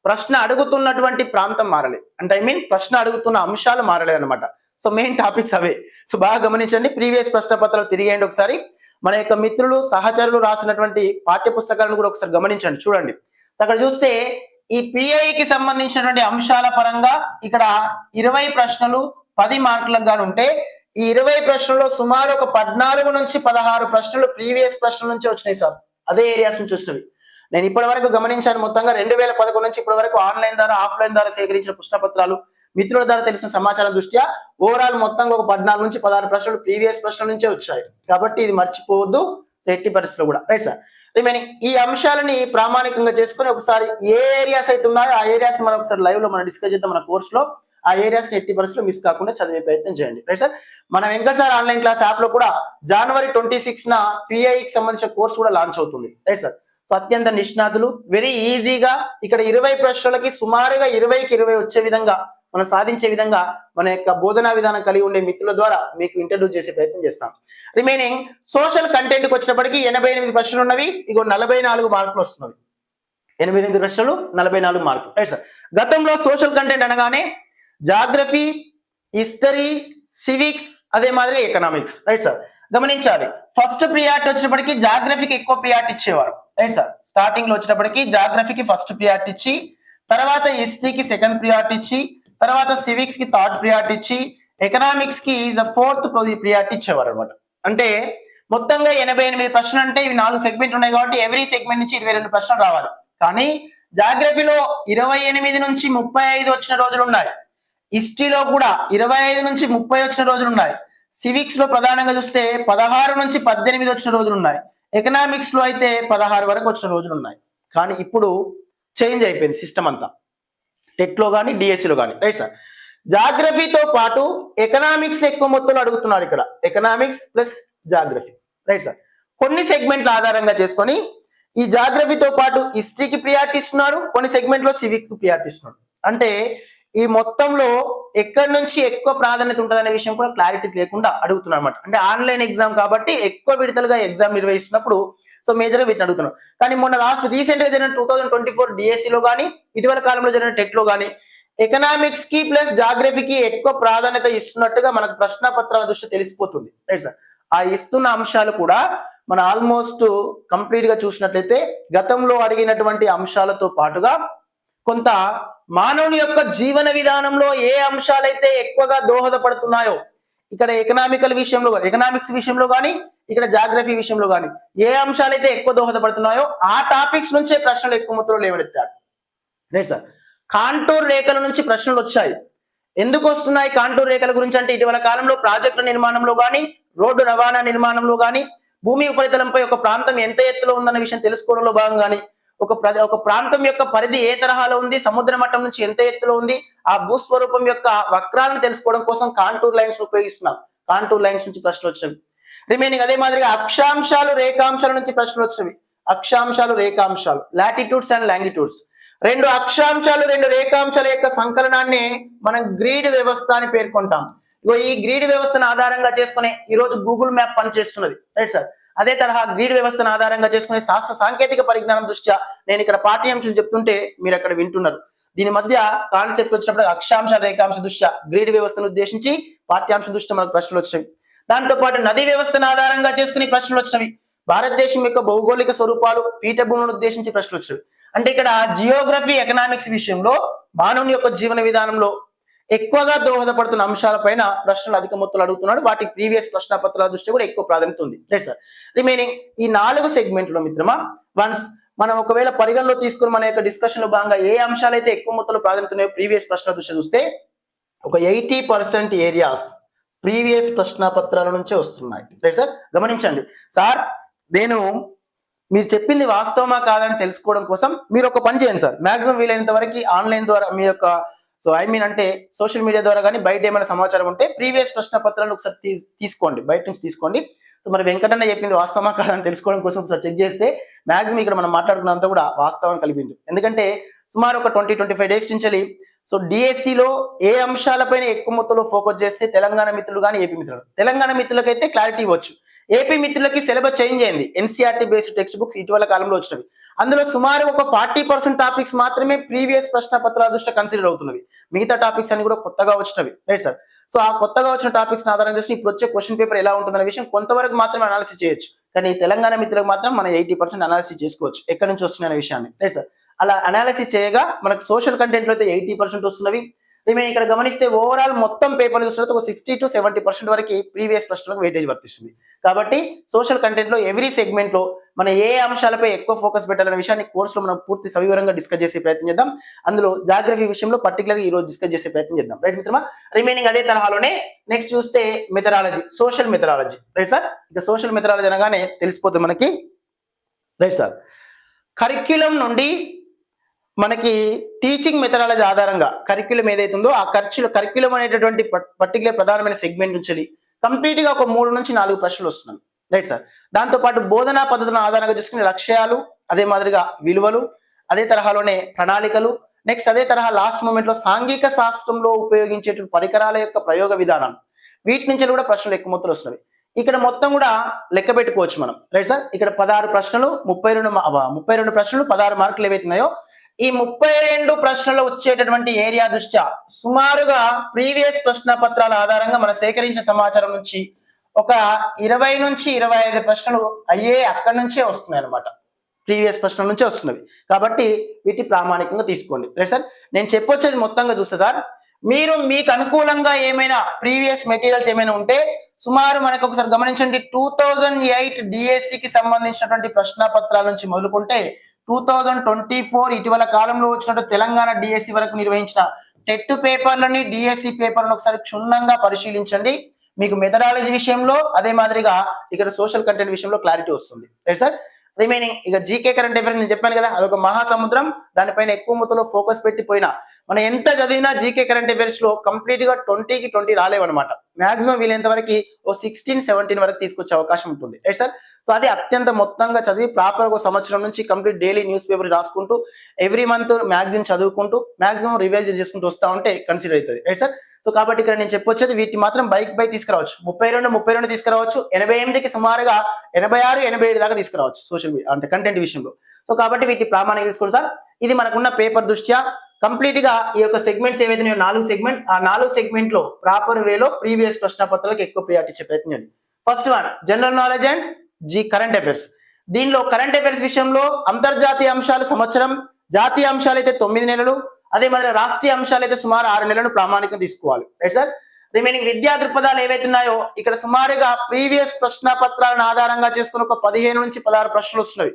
ప్రశ్న అడుగుతున్నటువంటి ప్రాంతం మారలేదు. అంటే ప్రశ్న అడుగుతున్న అంశాలు మారలేదు అనమాట. సో మెయిన్ టాపిక్స్ అవే. సో బాగా గమనించండి, ప్రీవియస్ ప్రశ్న పత్రాలు తిరిగేయండి ఒకసారి. మన యొక్క మిత్రులు సహచరులు రాసినటువంటి పాఠ్య పుస్తకాలను కూడా ఒకసారి గమనించండి, చూడండి. అక్కడ చూస్తే ఈ పిఐకి సంబంధించినటువంటి అంశాల పరంగా ఇక్కడ 20 ప్రశ్నలు 10 మార్కులకు గాను ఉంటే ఈ 20 ప్రశ్నల్లో సుమారు ఒక 14 నుంచి 16 ప్రశ్నలు ప్రీవియస్ ప్రశ్నల నుంచి వచ్చినాయి సార్. అదే ఏరియాస్ నుంచి వచ్చినవి. నేను ఇప్పటి వరకు గమనించాను, మొత్తంగా 2011 నుంచి ఇప్పటి వరకు ఆన్లైన్ ద్వారా ఆఫ్లైన్ ద్వారా సేకరించిన ప్రశ్న పత్రాలు మిత్రుల ద్వారా తెలిసిన సమాచారం దృష్ట్యా ఓవరాల్ మొత్తంగా ఒక 14 నుంచి 16 ప్రశ్నలు ప్రీవియస్ ప్రశ్నల నుంచే వచ్చాయి. కాబట్టి ఇది మర్చిపోవద్దు ఎట్టి పరిస్థితుల్లో కూడా. Right sir. రిమైనింగ్ ఈ అంశాలని ప్రామాణికంగా చేసుకుని ఒకసారి ఏ ఏరియాస్ అయితే ఉన్నాయో ఆ ఏరియాస్ మనం ఒకసారి లైవ్ లో మనం డిస్కస్ చేద్దాం. మన కోర్సులో ఆ ఏరియాస్ ఎట్టి పరిస్థితుల్లో మిస్ కాకుండా చదివే ప్రయత్నం చేయండి. Right sir. మన Venkat sir online class app లో కూడా జనవరి 26న పిఐకి సంబంధించిన కోర్సు కూడా లాంచ్ అవుతుంది. Right sir. సో అత్యంత నిష్ణాతులు వెరీ ఈజీగా ఇక్కడ 20 ప్రశ్నలకి సుమారుగా 20కి 20 వచ్చే విధంగా మనం సాధించే విధంగా మన యొక్క బోధనా విధానం కలిగి ఉండే మిత్రుల ద్వారా మీకు ఇంట్రడ్యూస్ చేసే ప్రయత్నం చేస్తాం. రిమైనింగ్ సోషల్ కంటెంట్ కి వచ్చినప్పటికీ 88 ప్రశ్నలు ఉన్నవి, ఇగో 44 మార్కులు వస్తున్నవి. 88 ప్రశ్నలు 44 మార్కులు. Right sir. గతంలో సోషల్ కంటెంట్ అనగానే జాగ్రఫీ, హిస్టరీ, సివిక్స్ అదే మాదిరి ఎకనామిక్స్. Right sir. గమనించాలి, ఫస్ట్ ప్రియారిటీ వచ్చినప్పటికీ జాగ్రఫీకి ఎక్కువ ప్రియారిటీ ఇచ్చేవారు. Right sir. స్టార్టింగ్ లో వచ్చేటప్పటికి జాగ్రఫీకి ఫస్ట్ ప్రియారిటీ ఇచ్చి, తర్వాత హిస్టరీకి సెకండ్ ప్రియారిటీ ఇచ్చి, తర్వాత సివిక్స్ కి థర్డ్ ప్రియారిటీ ఇచ్చి, ఎకనామిక్స్ కి ఫోర్త్ ప్రియారిటీ ఇచ్చేవారు అనమాట. అంటే మొత్తంగా 88 ప్రశ్నలు అంటే ఇవి 4 సెగ్మెంట్ ఉన్నాయి కాబట్టి ఎవ్రీ సెగ్మెంట్ నుంచి 22 ప్రశ్నలు రావాలి. కానీ జాగ్రఫీలో 28 నుంచి 35 వచ్చిన రోజులు ఉన్నాయి. హిస్టరీలో కూడా 25 నుంచి 30 వచ్చిన రోజులు ఉన్నాయి. సివిక్స్ లో ప్రధానంగా చూస్తే 16 నుంచి 18 వచ్చిన రోజులు ఉన్నాయి. ఎకనామిక్స్ లో అయితే 16 వరకు వచ్చిన రోజులు ఉన్నాయి. కానీ ఇప్పుడు చేంజ్ అయిపోయింది సిస్టమ్ అంతా, టెట్ లో కానీ డిఎస్సిలో కానీ. Right sir. జాగ్రఫీతో పాటు ఎకనామిక్స్ ఎక్కువ మొత్తంలో అడుగుతున్నారు ఇక్కడ, economics plus geography. Right sir. కొన్ని సెగ్మెంట్ల ఆధారంగా చేసుకొని ఈ జాగ్రఫీతో పాటు హిస్టరీకి ప్రియారిటీ ఇస్తున్నాడు, కొన్ని సెగ్మెంట్ లో సివిక్స్ కి ప్రియారిటీ ఇస్తున్నాడు. అంటే ఈ మొత్తంలో ఎక్కడి నుంచి ఎక్కువ ప్రాధాన్యత ఉంటుందనే విషయం కూడా క్లారిటీ లేకుండా అడుగుతున్నారు అనమాట. అంటే ఆన్లైన్ ఎగ్జామ్ కాబట్టి ఎక్కువ విడతలుగా ఎగ్జామ్ నిర్వహిస్తున్నప్పుడు సో మేజర్ గా వీటిని అడుగుతున్నాం. కానీ మొన్న రీసెంట్ గా జరిగిన 2024 డిఎస్సి లో కానీ ఇటీవల కాలంలో జరిగిన టెట్ లో కానీ ఎకనామిక్స్ కి ప్లస్ జాగ్రఫీకి ఎక్కువ ప్రాధాన్యత ఇస్తున్నట్టుగా మనకు ప్రశ్న పత్రాల దృష్టి తెలిసిపోతుంది. Right sir. ఆ ఇస్తున్న అంశాలు కూడా మన ఆల్మోస్ట్ కంప్లీట్ గా చూసినట్లయితే గతంలో అడిగినటువంటి అంశాలతో పాటుగా కొంత మానవుని యొక్క జీవన విధానంలో ఏ అంశాలైతే ఎక్కువగా దోహదపడుతున్నాయో ఇక్కడ ఎకనామిక్స్ విషయంలో కానీ ఇక్కడ జాగ్రఫీ విషయంలో కానీ ఏ అంశాలైతే ఎక్కువ దోహదపడుతున్నాయో ఆ టాపిక్స్ నుంచే ప్రశ్నలు ఎక్కువ మొత్తంలో లేవనెత్తాడు. Right sir. కాంటూర్ రేఖల నుంచి ప్రశ్నలు వచ్చాయి. ఎందుకు వస్తున్నాయి కాంటూర్ రేఖల గురించి అంటే ఇటీవల కాలంలో ప్రాజెక్టుల నిర్మాణంలో కానీ రోడ్డు రవాణా నిర్మాణంలో కానీ భూమి ఉపరితలంపై ఒక ప్రాంతం ఎంత ఎత్తులో ఉందన్న విషయం తెలుసుకోవడంలో భాగంగాని ఒక ప్రాంతం యొక్క పరిధి ఏ తరహాలో ఉంది, సముద్ర మట్టం నుంచి ఎంత ఎత్తులో ఉంది, ఆ భూస్వరూపం యొక్క వక్రాలను తెలుసుకోవడం కోసం కాంటూర్ లైన్స్ ఉపయోగిస్తున్నాం. కాంటూర్ లైన్స్ నుంచి ప్రశ్నలు వచ్చేవి. రిమైనింగ్ అదే మాదిరిగా అక్షాంశాలు రేఖాంశాల నుంచి ప్రశ్నలు వచ్చేవి. అక్షాంశాలు రేఖాంశాలు, లాటిట్యూడ్స్ అండ్ లాంగిట్యూడ్స్. రెండు అక్షాంశాలు రెండు రేఖాంశాల యొక్క సంకలనాన్ని మనం గ్రీడ్ వ్యవస్థ అని పేర్కొంటాం. ఇగో ఈ గ్రీడ్ వ్యవస్థను ఆధారంగా చేసుకునే ఈ రోజు గూగుల్ మ్యాప్ పనిచేస్తున్నది, రైట్ సార్. అదే తరహా గ్రీడ్ వ్యవస్థను ఆధారంగా చేసుకునే శాస్త్ర సాంకేతిక పరిజ్ఞానం దృష్ట్యా నేను ఇక్కడ పాఠ్యాంశం చెప్తుంటే మీరు అక్కడ వింటున్నారు. దీని మధ్య కాన్సెప్ట్ వచ్చినప్పుడు అక్షాంశ రేఖాంశ దృష్ట్యా గ్రీడ్ వ్యవస్థను ఉద్దేశించి పాఠ్యాంశం దృష్ట్యా మనకు ప్రశ్నలు వచ్చాయి. దాంతో పాటు నదీ వ్యవస్థను ఆధారంగా చేసుకుని ప్రశ్నలు వచ్చినవి. భారతదేశం యొక్క భౌగోళిక స్వరూపాలు, పీఠభూములను ఉద్దేశించి ప్రశ్నలు వచ్చాయి. అంటే ఇక్కడ జియోగ్రఫీ ఎకనామిక్స్ విషయంలో మానవుని యొక్క జీవన విధానంలో ఎక్కువగా దోహదపడుతున్న అంశాలపైన ప్రశ్నలు అధిక మొత్తంలో అడుగుతున్నాడు. వాటి ప్రీవియస్ ప్రశ్నపత్రాల దృష్టి కూడా ఎక్కువ ప్రాధాన్యత ఉంది, రైట్ సార్. రిమైనింగ్ ఈ 4 సెగ్మెంట్లో మిత్రమా వన్స్ మనం ఒకవేళ పరిగణలో తీసుకుని మన యొక్క డిస్కషన్ లో భాగంగా ఏ అంశాలైతే ఎక్కువ మొత్తంలో ప్రాధాన్యత ఉన్నాయో ప్రీవియస్ ప్రశ్నల దృష్టి చూస్తే ఒక 80% ఏరియాస్ ప్రీవియస్ ప్రశ్నపత్రాల నుంచే వస్తున్నాయి, రైట్ సార్. గమనించండి సార్, నేను మీరు చెప్పింది వాస్తవమా కాదని తెలుసుకోవడం కోసం మీరు ఒక పని చేయండి సార్. మాక్సిమం వీలైనంత వరకు ఆన్లైన్ ద్వారా మీ యొక్క అంటే సోషల్ మీడియా ద్వారా కానీ బయట ఏమైనా సమాచారం ఉంటే ప్రీవియస్ ప్రశ్న పత్రాలు ఒకసారి తీసుకోండి, బయట నుంచి తీసుకోండి. సో మరి వెంకటన్న చెప్పింది వాస్తవమా కాదని తెలుసుకోవడం కోసం ఒకసారి చెక్ చేస్తే మాక్సిమం ఇక్కడ మనం మాట్లాడుకున్నంత కూడా వాస్తవం కలిపింది. ఎందుకంటే సుమారు ఒక 20-25 డేస్ నుంచి సో డిఎస్సిలో ఏ అంశాలపైన ఎక్కువ మొత్తంలో ఫోకస్ చేస్తే తెలంగాణ మిత్రులు కానీ ఏపీ మిత్రులు, తెలంగాణ మిత్రులకైతే క్లారిటీ ఇవ్వచ్చు, ఏపీ మిత్రులకి సిలబస్ చేంజ్ అయింది. ఎన్సీఆర్టీ బేస్డ్ టెక్స్ట్ బుక్స్ ఇటీవల కాలంలో వచ్చినవి. అందులో సుమారు ఒక 40% టాపిక్స్ మాత్రమే ప్రీవియస్ ప్రశ్న పత్రాల దృష్ట్యా కన్సిడర్ అవుతున్నవి. మిగతా టాపిక్స్ అన్ని కూడా కొత్తగా వచ్చినవి, రైట్ సార్. సో ఆ కొత్తగా వచ్చిన టాపిక్స్ ఆధారంగా చేసి ఇప్పుడు వచ్చే క్వశ్చన్ పేపర్ ఎలా ఉంటుందనే విషయం కొంతవరకు మాత్రమే అనాలిసిస్ చేయొచ్చు. కానీ తెలంగాణ మిత్రులకు మాత్రం మనం 80% అనాలిసిస్ చేసుకోవచ్చు ఎక్కడి నుంచి వస్తున్నాయనే విషయాన్ని, రైట్ సార్. అలా అనాలిసిస్ చేయగా మనకు సోషల్ కంటెంట్ లో అయితే 80% వస్తున్నవి. మేము ఇక్కడ గమనిస్తే ఓవరాల్ మొత్తం పేపర్ చూస్తే ఒక 60-70% వరకు ప్రీవియస్ ప్రశ్నలకు వెయిటేజ్ వర్తిస్తుంది. కాబట్టి సోషల్ కంటెంట్ లో ఎవ్రీ సెగ్మెంట్ లో మనం ఏ అంశాలపై ఎక్కువ ఫోకస్ పెట్టాలనే విషయాన్ని కోర్సులో మనం పూర్తి సవివరంగా డిస్కస్ చేసే ప్రయత్నం చేద్దాం. అందులో జాగ్రఫీ విషయంలో పర్టికులర్గా ఈ రోజు డిస్కస్ చేసే ప్రయత్నం చేద్దాం, రైట్ మిత్రమా. రిమైనింగ్ అదే తరహాలోనే నెక్స్ట్ చూస్తే methodology, social methodology, right sir. ఇక సోషల్ మెథడాలజీ అనగానే తెలిసిపోతుంది మనకి, రైట్ సార్. కరిక్యులం నుండి మనకి టీచింగ్ మెథడాలజీ ఆధారంగా కరిక్యులం ఏదైతుందో ఆ కరిక్యులం అనేటటువంటి పర్టికులర్ ప్రధానమైన సెగ్మెంట్ నుంచి కంప్లీట్ గా ఒక 3 నుంచి 4 ప్రశ్నలు వస్తున్నాయి, రైట్ సార్. దాంతో పాటు బోధనా పద్ధతులను ఆధారంగా చేసుకునే లక్ష్యాలు, అదే మాదిరిగా విలువలు, అదే తరహాలోనే ప్రణాళికలు, నెక్స్ట్ అదే తరహా లాస్ట్ మూమెంట్ లో సాంఘిక శాస్త్రంలో ఉపయోగించేటువంటి పరికరాల యొక్క ప్రయోగ విధానం, వీటి నుంచి కూడా ప్రశ్నలు ఎక్కువ మొత్తంలో వస్తున్నాయి. ఇక్కడ మొత్తం కూడా లెక్క పెట్టుకోవచ్చు మనం, రైట్ సార్. ఇక్కడ 16 ప్రశ్నలు 32 ప్రశ్నలు 16 మార్కులు ఏవైతున్నాయో ఈ 32 ప్రశ్నలు వచ్చేటటువంటి ఏరియా దృష్ట్యా సుమారుగా ప్రీవియస్ ప్రశ్న పత్రాల ఆధారంగా మనం సేకరించిన సమాచారం నుంచి ఒక 20 నుంచి 25 ప్రశ్నలు అయ్యే అక్కడి నుంచే వస్తున్నాయి అనమాట, ప్రీవియస్ ప్రశ్నల నుంచే వస్తున్నవి. కాబట్టి వీటి ప్రామాణికంగా తీసుకోండి, రైట్ సార్. నేను చెప్పొచ్చేది మొత్తంగా చూస్తే సార్, మీరు మీకు అనుకూలంగా ఏమైనా ప్రీవియస్ మెటీరియల్స్ ఏమైనా ఉంటే సుమారు మనకు ఒకసారి గమనించండి. 2008 డిఎస్సికి సంబంధించినటువంటి ప్రశ్న పత్రాల నుంచి మొదలుకుంటే 2024 ఇటీవల కాలంలో వచ్చినట్టు తెలంగాణ డిఎస్సి వరకు నిర్వహించిన టెట్ పేపర్లని, డిఎస్సి పేపర్లను ఒకసారి క్షుణ్ణంగా పరిశీలించండి. మీకు మెథడాలజీ విషయంలో అదే మాదిరిగా ఇక్కడ సోషల్ కంటెంట్ విషయంలో క్లారిటీ వస్తుంది, రైట్ సార్. రిమైనింగ్ ఇక జీకే కరెంట్ అఫైర్స్ నేను చెప్పాను కదా, అదొక మహాసముద్రం. దానిపైన ఎక్కువ మొత్తంలో ఫోకస్ పెట్టిపోయినా మనం ఎంత చదివినా జీకే కరెంట్ అఫైర్స్ లో కంప్లీట్ గా 20కి 20 రాలేవన్నమాట. మాక్సిమం వీలైనంత వరకు ఓ 16-17 వరకు తీసుకొచ్చే అవకాశం ఉంటుంది, రైట్ సార్. సో అది అత్యంత మొత్తంగా చదివి ప్రాపర్ ఒక సంవత్సరం నుంచి కంప్లీట్ డైలీ న్యూస్ పేపర్ రాసుకుంటూ ఎవ్రీ మంత్ మ్యాగజైన్ చదువుకుంటూ మాక్సిమం రివైజ్ చేసుకుంటూ వస్తా ఉంటే కన్సిడర్ అవుతుంది, రైట్ సార్. సో కాబట్టి ఇక్కడ నేను చెప్పొచ్చేది వీటిని మాత్రం బై తీసుకురావచ్చు. 32 తీసుకురావచ్చు, 88కి సుమారుగా 86-87 దాకా తీసుకురావచ్చు సోషల్ మీడియా అంటే కంటెంట్ విషయంలో. సో కాబట్టి వీటి ప్రామాణిక తీసుకోండి సార్. ఇది మనకున్న పేపర్ దృష్ట్యా కంప్లీట్ గా ఈ యొక్క సెగ్మెంట్స్ ఏవైతే 4 సెగ్మెంట్స్, ఆ 4 సెగ్మెంట్ లో ప్రాపర్ వేలో ప్రీవియస్ ప్రశ్న పత్రాలకు ఎక్కువ ప్రియారిటీ ఇచ్చే ప్రయత్నం చేయండి. First one general knowledge and current affairs. దీనిలో కరెంట్ అఫైర్స్ విషయంలో అంతర్జాతీయ అంశాలు సంవత్సరం, జాతీయ అంశాలు అయితే 9 నెలలు, అదే మాదిరి రాష్ట్రీయ అంశాలు అయితే సుమారు 6 నెలలను ప్రామాణికంగా తీసుకోవాలి, రైట్ సార్. రిమైనింగ్ విద్యా దృక్పథాలు ఏవైతున్నాయో ఇక్కడ సుమారుగా ప్రీవియస్ ప్రశ్న పత్రాలను ఆధారంగా చేసుకుని ఒక 15 నుంచి 16 ప్రశ్నలు వస్తున్నాయి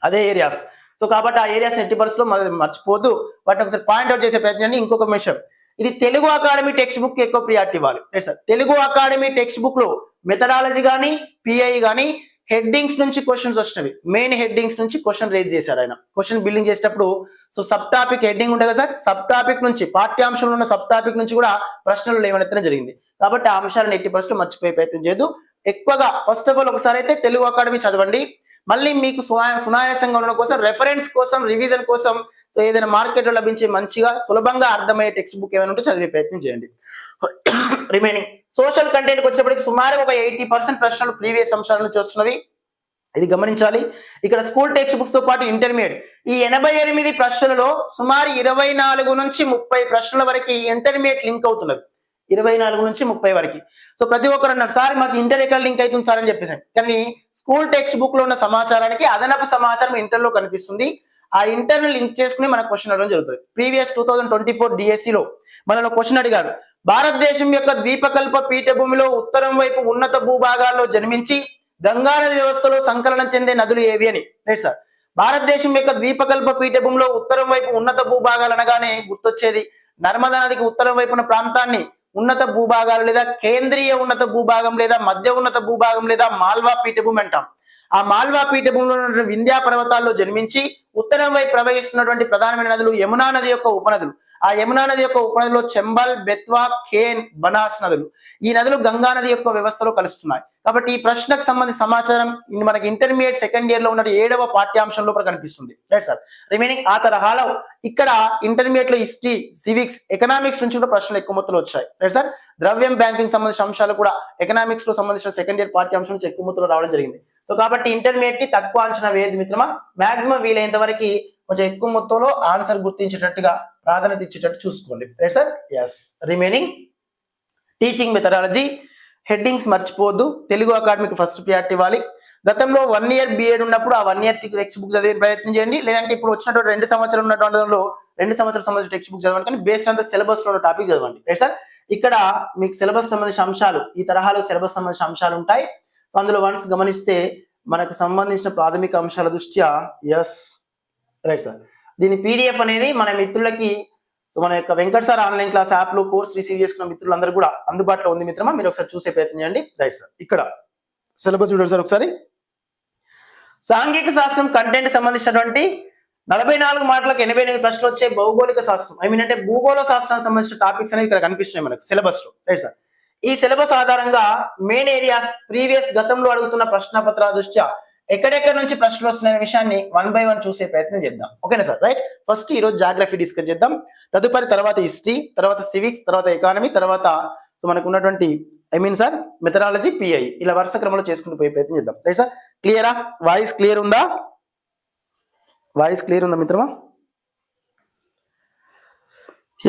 అదే ఏరియాస్. సో కాబట్టి ఆ ఏరియాస్ ఎట్టి పరిస్థితుల్లో మర్చిపోద్దు, వాటిని ఒకసారి పాయింట్అవుట్ చేసే ప్రయత్నం. ఇంకొక విషయం, ఇది తెలుగు అకాడమీ టెక్స్ట్ బుక్ ఎక్కువ ప్రియారిటీ ఇవ్వాలి, right sir. Telugu academy text book లో మెథడాలజీ కానీ, పిఐ కానీ, హెడ్డింగ్స్ నుంచి క్వశ్చన్స్ వచ్చినవి, మెయిన్ హెడ్డింగ్స్ నుంచి క్వశ్చన్ రేజ్ చేశాడు ఆయన. క్వశ్చన్ బిల్డింగ్ చేసేటప్పుడు సో సబ్ టాపిక్ హెడ్డింగ్ ఉంటుంది కదా సార్, సబ్ టాపిక్ నుంచి పాఠ్యాంశంలో ఉన్న సబ్ టాపిక్ నుంచి కూడా ప్రశ్నలు లేవనెత్తడం జరిగింది. కాబట్టి ఆ అంశాలను 80% మర్చిపోయే ప్రయత్నం చేయదు. ఎక్కువగా ఫస్ట్ ఆఫ్ ఆల్ ఒకసారి అయితే తెలుగు అకాడమీ చదవండి. మళ్ళీ మీకు సునాయాసంగా ఉండడం కోసం, రెఫరెన్స్ కోసం, రివిజన్ కోసం సో ఏదైనా మార్కెట్లో లభించే మంచిగా సులభంగా అర్థమయ్యే టెక్స్ట్ బుక్ ఏమైనా ఉంటే చదివే ప్రయత్నం చేయండి. రిమైనింగ్ సోషల్ కంటెంట్ వచ్చేప్పటికి సుమారు ఒక 80% ప్రశ్నలు ప్రీవియస్ అంశాల నుంచి వస్తున్నవి, ఇది గమనించాలి. ఇక్కడ స్కూల్ టెక్స్ట్ బుక్స్ తో పాటు ఇంటర్మీడియట్ ఈ 88 ప్రశ్నలలో సుమారు 24 నుంచి 30 ప్రశ్నల వరకు ఇంటర్మీడియట్ లింక్ అవుతున్నది. 24 నుంచి 30 వరకు. సో ప్రతి ఒక్కరు అన్నారు సార్ మాకు ఇంటర్ ఎక్కడ లింక్ అవుతుంది సార్ అని చెప్పేసి. కానీ స్కూల్ టెక్స్ట్ బుక్ లో ఉన్న సమాచారానికి అదనపు సమాచారం ఇంటర్ లో కనిపిస్తుంది. ఆ ఇంటర్ లింక్ చేసుకుని మనకు క్వశ్చన్ అడగడం జరుగుతుంది. ప్రీవియస్ 2024 డిఎస్సి లో మనలో క్వశ్చన్ అడిగారు, భారతదేశం యొక్క ద్వీపకల్ప పీఠభూమిలో ఉత్తరం వైపు ఉన్నత భూభాగాల్లో జన్మించి గంగానది వ్యవస్థలో సంకలనం చెందే నదులు ఏవి అని. రైట్ సార్, భారతదేశం యొక్క ద్వీపకల్ప పీఠభూమిలో ఉత్తరం వైపు ఉన్నత భూభాగాలు అనగానే గుర్తొచ్చేది నర్మదా నదికి ఉత్తరం వైపున ప్రాంతాన్ని ఉన్నత భూభాగాలు లేదా కేంద్రీయ ఉన్నత భూభాగం లేదా మధ్య ఉన్నత భూభాగం లేదా మాల్వా పీఠభూమి అంటాం. ఆ మాల్వా పీఠభూమిలో ఉన్న వింధ్యా పర్వతాల్లో జన్మించి ఉత్తరం వైపు ప్రవహిస్తున్నటువంటి ప్రధానమైన నదులు యమునా నది యొక్క ఉపనదులు. ఆ యమునా నది యొక్క ఉపనదిలో చెంబల్, బెత్వా, కేన్, బనాస్ నదులు. ఈ నదులు గంగా నది యొక్క వ్యవస్థలో కలుస్తున్నాయి. కాబట్టి ఈ ప్రశ్నకు సంబంధించిన సమాచారం మనకి ఇంటర్మీడియట్ సెకండ్ ఇయర్ లో ఉన్న 7వ పాఠ్యాంశంలో కనిపిస్తుంది. రైట్ సార్, రిమైనింగ్ ఆ తరహాలో ఇక్కడ ఇంటర్మీడియట్ లో హిస్టరీ, సివిక్స్, ఎకనామిక్స్ నుంచి కూడా ప్రశ్నలు ఎక్కువ మొత్తంలో వచ్చాయి. రైట్ సార్, ద్రవ్యం, బ్యాంకింగ్ సంబంధించిన అంశాలు కూడా ఎకనామిక్స్ లో సంబంధించిన సెకండ్ ఇయర్ పాఠ్యాంశం నుంచి ఎక్కువ మొత్తంలో రావడం జరిగింది. సో కాబట్టి ఇంటర్మీడియట్ కి తక్కువ అంచనా వేయదు మిత్రమా, మాక్సిమం వీలైనంత వరకు కొంచెం ఎక్కువ మొత్తంలో ఆన్సర్ గుర్తించేటట్టుగా ప్రాధాన్యత ఇచ్చేటట్టు చూసుకోండి. Right sir, yes. Remaining teaching methodology headings మర్చిపోవద్దు. తెలుగు అకాడమీకి ఫస్ట్ ప్రియారిటీ ఇవ్వాలి. గతంలో 1 ఇయర్ బిఎడ్ ఉన్నప్పుడు ఆ 1 ఇయర్ టెక్స్ట్ బుక్ చదివే ప్రయత్నం చేయండి. లేదంటే ఇప్పుడు వచ్చినటువంటి 2 సంవత్సరాలు ఉన్నటువంటి 2 సంవత్సరాల సంబంధించిన టెక్స్ట్ బుక్ చదవండి. కానీ బేస్డ్ ఆన్ ద సిలబస్ లో టాపిక్ చదవండి. రైట్ సార్, ఇక్కడ మీకు సిలబస్ సంబంధించిన అంశాలు ఈ తరహాలో సిలబస్ సంబంధించిన అంశాలు ఉంటాయి. సో అందులో వన్స్ గమనిస్తే మనకు సంబంధించిన ప్రాథమిక అంశాల దృష్ట్యా ఎస్. రైట్ సార్, దీని పీడిఎఫ్ అనేది మన మిత్రులకి సో మన యొక్క Venkat sir online class app లో కోర్స్ రిసీవ్ చేసుకున్న మిత్రులందరూ కూడా అందుబాటులో ఉంది మిత్రమా, మీరు ఒకసారి చూసే ప్రయత్నం చేయండి. రైట్ సార్, ఇక్కడ సిలబస్ చూడండి సార్ ఒకసారి. సాంఘిక శాస్త్రం కంటెంట్ సంబంధించినటువంటి 44 మార్కులకు 88 ప్రశ్నలు వచ్చే భౌగోళిక శాస్త్రం అంటే భూగోళ శాస్త్రానికి సంబంధించిన టాపిక్స్ అనేవి ఇక్కడ కనిపిస్తున్నాయి మనకు సిలబస్ లో. రైట్ సార్, ఈ సిలబస్ ఆధారంగా మెయిన్ ఏరియాస్ ప్రీవియస్ గతంలో అడుగుతున్న ప్రశ్న పత్రాల దృష్ట్యా ఎక్కడెక్కడ నుంచి ప్రశ్నలు వస్తున్న విషయాన్ని 1 బై 1 చూసే ప్రయత్నం చేద్దాం. ఓకేనా సార్? రైట్, ఫస్ట్ ఈ రోజు జాగ్రఫీ డిస్కస్ చేద్దాం, తదుపరి తర్వాత హిస్టరీ, తర్వాత సివిక్స్, తర్వాత ఎకానమీ, తర్వాత సో మనకు ఉన్నటువంటి సార్ మెథడాలజీ, పిఐ, ఇలా వరుస క్రమంలో చేసుకుంటూ పోయే ప్రయత్నం చేద్దాం. రైట్ సార్, క్లియరా? వాయిస్ క్లియర్ ఉందా? వాయిస్ క్లియర్ ఉందా మిత్రమా?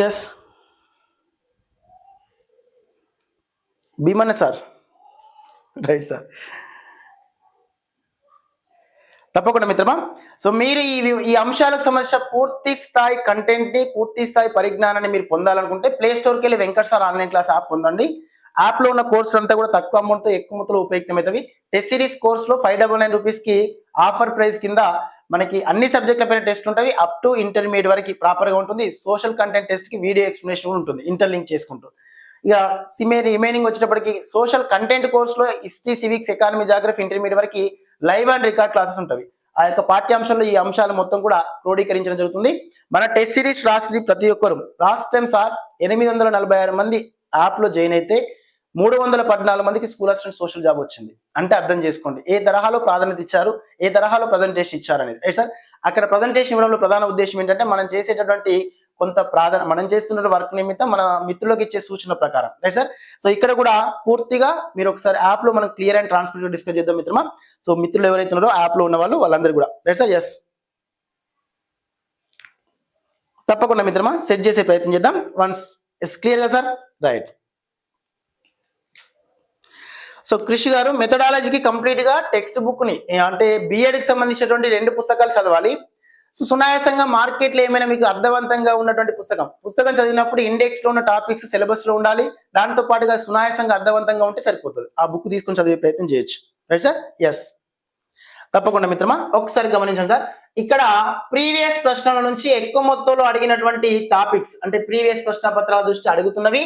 Yes, Bheemanna sir. Right sir, తప్పకుండా మిత్రమా. సో మీరు ఈ అంశాలకు సంబంధించిన పూర్తి స్థాయి కంటెంట్ ని, పూర్తి స్థాయి పరిజ్ఞానాన్ని మీరు పొందాలనుకుంటే ప్లే స్టోర్కి వెళ్ళి Venkat sir online class app పొందండి. యాప్ లో ఉన్న కోర్సులు అంతా కూడా తక్కువ అమౌంట్ తో ఎక్కువ మొత్తంలో ఉపయోగమవుతాయి. టెస్ట్ సిరీస్ కోర్స్ లో 599 రూపీస్ కి ఆఫర్ ప్రైస్ కింద మనకి అన్ని సబ్జెక్టుల పైన టెస్ట్ ఉంటాయి. అప్ టు ఇంటర్మీడియట్ వరకు ప్రాపర్ గా ఉంటుంది. సోషల్ కంటెంట్ టెస్ట్ కి వీడియో ఎక్స్ప్లెనేషన్ కూడా ఉంటుంది ఇంటర్లింక్ చేసుకుంటూ. ఇక రిమైనింగ్ వచ్చేటప్పటికి సోషల్ కంటెంట్ కోర్స్ లో history, civics, economy, geography, intermediate వరకు లైవ్ అండ్ రికార్డ్ క్లాసెస్ ఉంటాయి. ఆ యొక్క పాఠ్యాంశాల్లో ఈ అంశాలు మొత్తం కూడా క్రోడీకరించడం జరుగుతుంది. మన టెస్ట్ సిరీస్ రాసి ప్రతి ఒక్కరు లాస్ట్ టైం సార్ 846 మంది యాప్ లో జాయిన్ అయితే 314 మందికి స్కూల్ అసిస్టెంట్ సోషల్ జాబ్ వచ్చింది. అంటే అర్థం చేసుకోండి ఏ తరహాలో ప్రాధాన్యత ఇచ్చారు, ఏ తరహాలో ప్రజెంటేషన్ ఇచ్చారు అనేది. రైట్ సార్, అక్కడ ప్రజెంటేషన్ ఇవ్వడంలో ప్రధాన ఉద్దేశం ఏంటంటే మనం చేసేటటువంటి మనం చేస్తున్న వర్క్ నిమిత్తం మన మిత్రులకు ఇచ్చే సూచన ప్రకారం. రైట్ సార్, సో ఇక్కడ కూడా పూర్తిగా మీరు ఒకసారి యాప్ లో మనం క్లియర్ అండ్ ట్రాన్స్పరెంట్ డిస్కస్ చేద్దాం మిత్రమా. సో మిత్రులు ఎవరైతే ఉన్నారో యాప్ లో ఉన్న వాళ్ళందరూ కూడా. రైట్ సార్, ఎస్, తప్పకుండా మిత్రమా సెట్ చేసే ప్రయత్నం చేద్దాం. వన్స్ ఎస్, క్లియర్ గా సార్? రైట్. సో కృషి గారు మెథడాలజీకి కంప్లీట్ గా టెక్స్ట్ బుక్ ని అంటే బిఎడ్ కి సంబంధించినటువంటి 2 పుస్తకాలు చదవాలి. సో సునాయాసంగా మార్కెట్ లో ఏమైనా మీకు అర్థవంతంగా ఉన్నటువంటి పుస్తకం చదివినప్పుడు ఇండెక్స్ లో ఉన్న టాపిక్స్ సిలబస్ లో ఉండాలి. దాంతో పాటుగా సునాయాసంగా అర్థవంతంగా ఉంటే సరిపోతుంది. ఆ బుక్ తీసుకుని చదివే ప్రయత్నం చేయొచ్చు. రైట్ సార్, ఎస్, తప్పకుండా మిత్రమా. ఒకసారి గమనించండి సార్, ఇక్కడ ప్రీవియస్ ప్రశ్నల నుంచి ఎక్కువ మొత్తంలో అడిగినటువంటి టాపిక్స్ అంటే ప్రీవియస్ ప్రశ్న పత్రాల దృష్టి అడుగుతున్నవి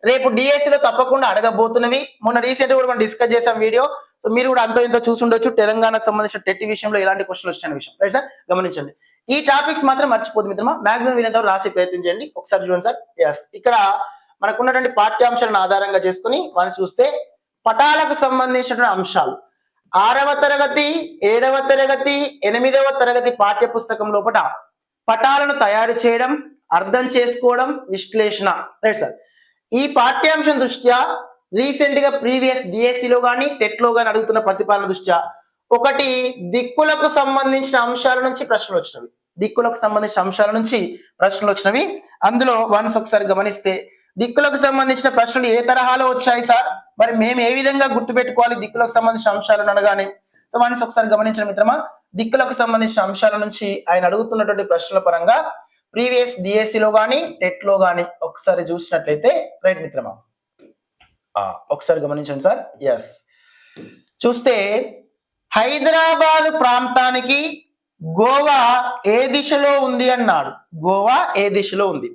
రేపు డిఎస్సి లో తప్పకుండా అడగబోతున్నవి. మొన్న రీసెంట్ కూడా మనం డిస్కస్ చేసాం వీడియో. సో మీరు కూడా అంతో ఇంతో చూసుండొచ్చు తెలంగాణకు సంబంధించిన టెట్ విషయంలో ఎలాంటి క్వశ్చన్లు వచ్చిన విషయం. రైట్ సార్, గమనించండి. ఈ టాపిక్స్ మాత్రం మర్చిపోదు మిత్రమా, మాక్సిమం వీళ్ళంతా రాసి ప్రయత్నం చేయండి. ఒకసారి చూడండి సార్. ఎస్, ఇక్కడ మనకు ఉన్నటువంటి పాఠ్యాంశాలను ఆధారంగా చేసుకుని మనం చూస్తే పటాలకు సంబంధించినటువంటి అంశాలు 6వ తరగతి 7వ తరగతి 8వ తరగతి పాఠ్య పుస్తకం లోపల పటాలను తయారు చేయడం, అర్థం చేసుకోవడం, విశ్లేషణ. రైట్ సార్, ఈ పాఠ్యాంశం దృష్ట్యా రీసెంట్ గా ప్రీవియస్ డిఎస్సిలో కానీ టెట్ లో కానీ అడుగుతున్న ప్రతిపాదన దృష్ట్యా ఒకటి దిక్కులకు సంబంధించిన అంశాల నుంచి ప్రశ్నలు వచ్చినవి. దిక్కులకు సంబంధించిన అంశాల నుంచి ప్రశ్నలు వచ్చినవి. అందులో వన్స్ ఒకసారి గమనిస్తే దిక్కులకు సంబంధించిన ప్రశ్నలు ఏ తరహాలో వచ్చాయి సార్, మరి మేము ఏ విధంగా గుర్తుపెట్టుకోవాలి దిక్కులకు సంబంధించిన అంశాలను అనగానే. సో వన్స్ ఒకసారి గమనించిన మిత్రమా, దిక్కులకు సంబంధించిన అంశాల నుంచి ఆయన అడుగుతున్నటువంటి ప్రశ్నల పరంగా ప్రీవియస్ డిఎస్సిలో కానీ టెట్ లో కానీ ఒకసారి చూసినట్లయితే రైట్ మిత్రమా, ఒకసారి గమనించండి సార్. ఎస్, చూస్తే హైదరాబాద్ ప్రాంతానికి గోవా ఏ దిశలో ఉంది అన్నాడు. గోవా ఏ దిశలో ఉంది?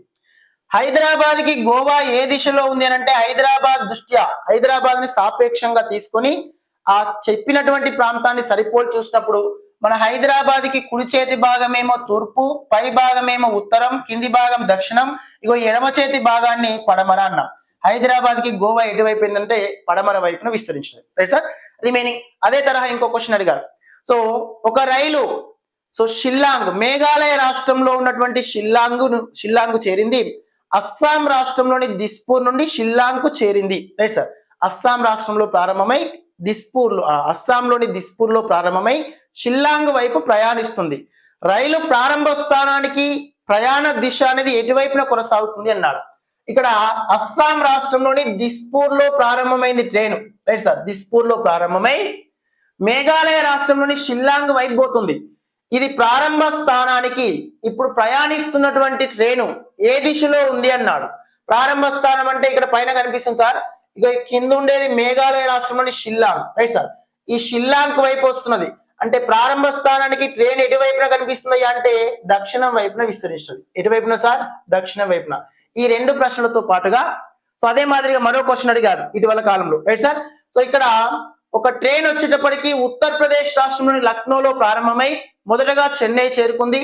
హైదరాబాద్ కి గోవా ఏ దిశలో ఉంది అని అంటే హైదరాబాద్ దృష్ట్యా హైదరాబాద్ ని సాపేక్షంగా తీసుకొని ఆ చెప్పినటువంటి ప్రాంతాన్ని సరిపోల్ చూసినప్పుడు మన హైదరాబాద్ కి కుడి చేతి భాగమేమో తూర్పు, పై భాగమేమో ఉత్తరం, కింది భాగం దక్షిణం, ఇగో ఎడమ చేతి భాగాన్ని పడమర అన్నాం. హైదరాబాద్ కి గోవా ఎటువైపు ఏంటంటే పడమర వైపున విస్తరించింది. రైట్ సార్, రిమైనింగ్ అదే తరహా ఇంకో క్వశ్చన్ అడిగారు. సో ఒక రైలు షిల్లాంగ్ మేఘాలయ రాష్ట్రంలో ఉన్నటువంటి షిల్లాంగ్ చేరింది. అస్సాం రాష్ట్రంలోని దిస్పూర్ నుండి షిల్లాంగ్ కు చేరింది. రైట్ సార్, అస్సాం రాష్ట్రంలో ప్రారంభమై అస్సాంలోని దిస్పూర్ లో ప్రారంభమై షిల్లాంగ్ వైపు ప్రయాణిస్తుంది. రైలు ప్రారంభ స్థానానికి ప్రయాణ దిశ అనేది ఎటువైపున కొనసాగుతుంది అన్నాడు. ఇక్కడ అస్సాం రాష్ట్రంలోని దిస్పూర్ లో ప్రారంభమైంది ట్రైన్. రైట్ సార్, దిస్పూర్ లో ప్రారంభమై మేఘాలయ రాష్ట్రంలోని షిల్లాంగ్ వైపు పోతుంది. ఇది ప్రారంభ స్థానానికి ఇప్పుడు ప్రయాణిస్తున్నటువంటి ట్రైను ఏ దిశలో ఉంది అన్నాడు. ప్రారంభ స్థానం అంటే ఇక్కడ పైన కనిపిస్తుంది సార్, ఇక కింద ఉండేది మేఘాలయ రాష్ట్రంలోని షిల్లాంగ్. రైట్ సార్, ఈ షిల్లాంగ్ వైపు వస్తున్నది అంటే ప్రారంభ స్థానానికి ట్రైన్ ఎటువైపున కనిపిస్తుంది అంటే దక్షిణం వైపున విస్తరిస్తుంది. ఎటువైపున సార్? దక్షిణం వైపున. ఈ రెండు ప్రశ్నలతో పాటుగా సో అదే మాదిరిగా మరో క్వశ్చన్ అడిగారు ఇటీవల కాలంలో. రైట్ సార్, సో ఇక్కడ ఒక ట్రైన్ వచ్చేటప్పటికి ఉత్తరప్రదేశ్ రాష్ట్రంలోని లక్నోలో ప్రారంభమై మొదటగా చెన్నై చేరుకుంది.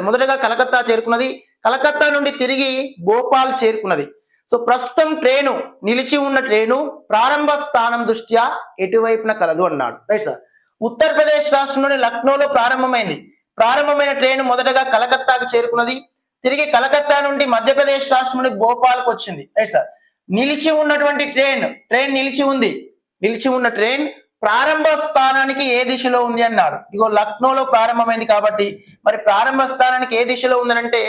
మొదటగా కలకత్తా చేరుకున్నది. కలకత్తా నుండి తిరిగి భోపాల్ చేరుకున్నది. సో ప్రస్తుతం ట్రైను నిలిచి ఉన్న ట్రైను ప్రారంభ స్థానం దృష్ట్యా ఎటువైపున కలదు అన్నాడు. రైట్ సార్, ఉత్తరప్రదేశ్ రాష్ట్రంలోని లక్నోలో ప్రారంభమైన ట్రైన్ మొదటగా కలకత్తాకు చేరుకున్నది. తిరిగి కలకత్తా నుండి మధ్యప్రదేశ్ రాష్ట్రంలోని భోపాల్కు వచ్చింది. రైట్ సార్, నిలిచి ఉన్నటువంటి ట్రైన్ నిలిచి ఉన్న ట్రైన్ ప్రారంభ స్థానానికి ఏ దిశలో ఉంది అన్నాడు. ఇగో లక్నోలో ప్రారంభమైంది కాబట్టి మరి ప్రారంభ స్థానానికి ఏ దిశలో ఉందనంటే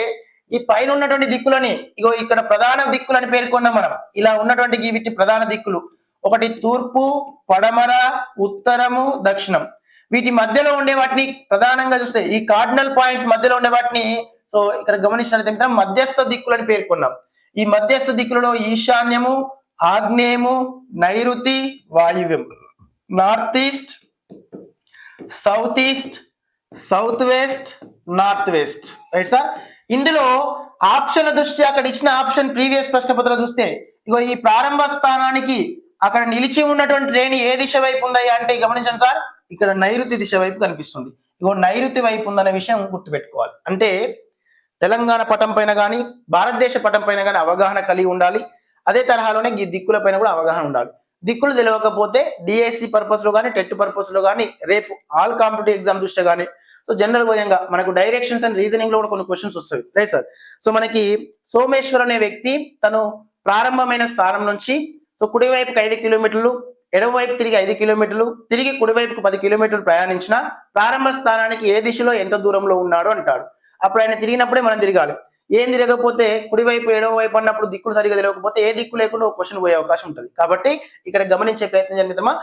ఈ పైన ఉన్నటువంటి దిక్కులని ఇగో ఇక్కడ ప్రధాన దిక్కులని పేర్కొన్నాం మనం. ఇలా ఉన్నటువంటి వీటి ప్రధాన దిక్కులు ఒకటి తూర్పు, పడమర, ఉత్తరము, దక్షిణం. వీటి మధ్యలో ఉండే వాటిని ప్రధానంగా చూస్తే ఈ కార్డినల్ పాయింట్స్ మధ్యలో ఉండే వాటిని సో ఇక్కడ గమనించినట్లయితే మధ్యస్థ దిక్కులని పేర్కొన్నాం. ఈ మధ్యస్థ దిక్కులలో ఈశాన్యము, ఆగ్నేయము, నైరుతి, వాయువ్యం, north east, south east, south west, north west. Right sir, ఇందులో ఆప్షన్ దృష్ట్యా అక్కడ ఇచ్చిన ఆప్షన్ ప్రీవియస్ ప్రశ్నపత్రం చూస్తే ఇగో ఈ ప్రారంభ స్థానానికి అక్కడ నిలిచి ఉన్నటువంటి ట్రైన్ ఏ దిశ వైపు ఉందయ్యా అంటే గమనించండి సార్, ఇక్కడ నైరుతి దిశ వైపు కనిపిస్తుంది. ఇగో నైరుతి వైపు ఉందనే విషయం గుర్తుపెట్టుకోవాలి. అంటే తెలంగాణ పటం పైన కానీ భారతదేశ పటం పైన కానీ అవగాహన కలిగి ఉండాలి. అదే తరహాలోనే ఈ దిక్కుల పైన కూడా అవగాహన ఉండాలి. దిక్కులు తెలియకపోతే డిఎస్సి పర్పస్ లో కానీ టెట్ పర్పస్ లో కానీ రేపు ఆల్ కాంపిటేటివ్ ఎగ్జామ్ దృష్ట్యా కానీ సో జనరల్ విధంగా మనకు డైరెక్షన్స్ అండ్ రీజనింగ్ లో కూడా కొన్ని క్వశ్చన్స్ వస్తాయి. రైట్ సార్, సో మనకి సోమేశ్వర్ అనే వ్యక్తి తను ప్రారంభమైన స్థానం నుంచి సో కుడివైపుకి 5 కిలోమీటర్లు, ఎడమవైపు తిరిగి 5 కిలోమీటర్లు, తిరిగి కుడివైపుకు 10 కిలోమీటర్లు ప్రయాణించిన ప్రారంభ స్థానానికి ఏ దిశలో ఎంత దూరంలో ఉన్నాడు అంటాడు. అప్పుడు ఆయన తిరిగినప్పుడే మనం తిరగాలి. ఏం తిరగకపోతే కుడివైపు ఎడమవైపు అన్నప్పుడు దిక్కులు సరిగా తెలియకపోతే ఏ దిక్కు లేకుండా ఒక క్వశ్చన్ పోయే అవకాశం ఉంటుంది. కాబట్టి ఇక్కడ గమనించే ప్రయత్నం చేద్దామా.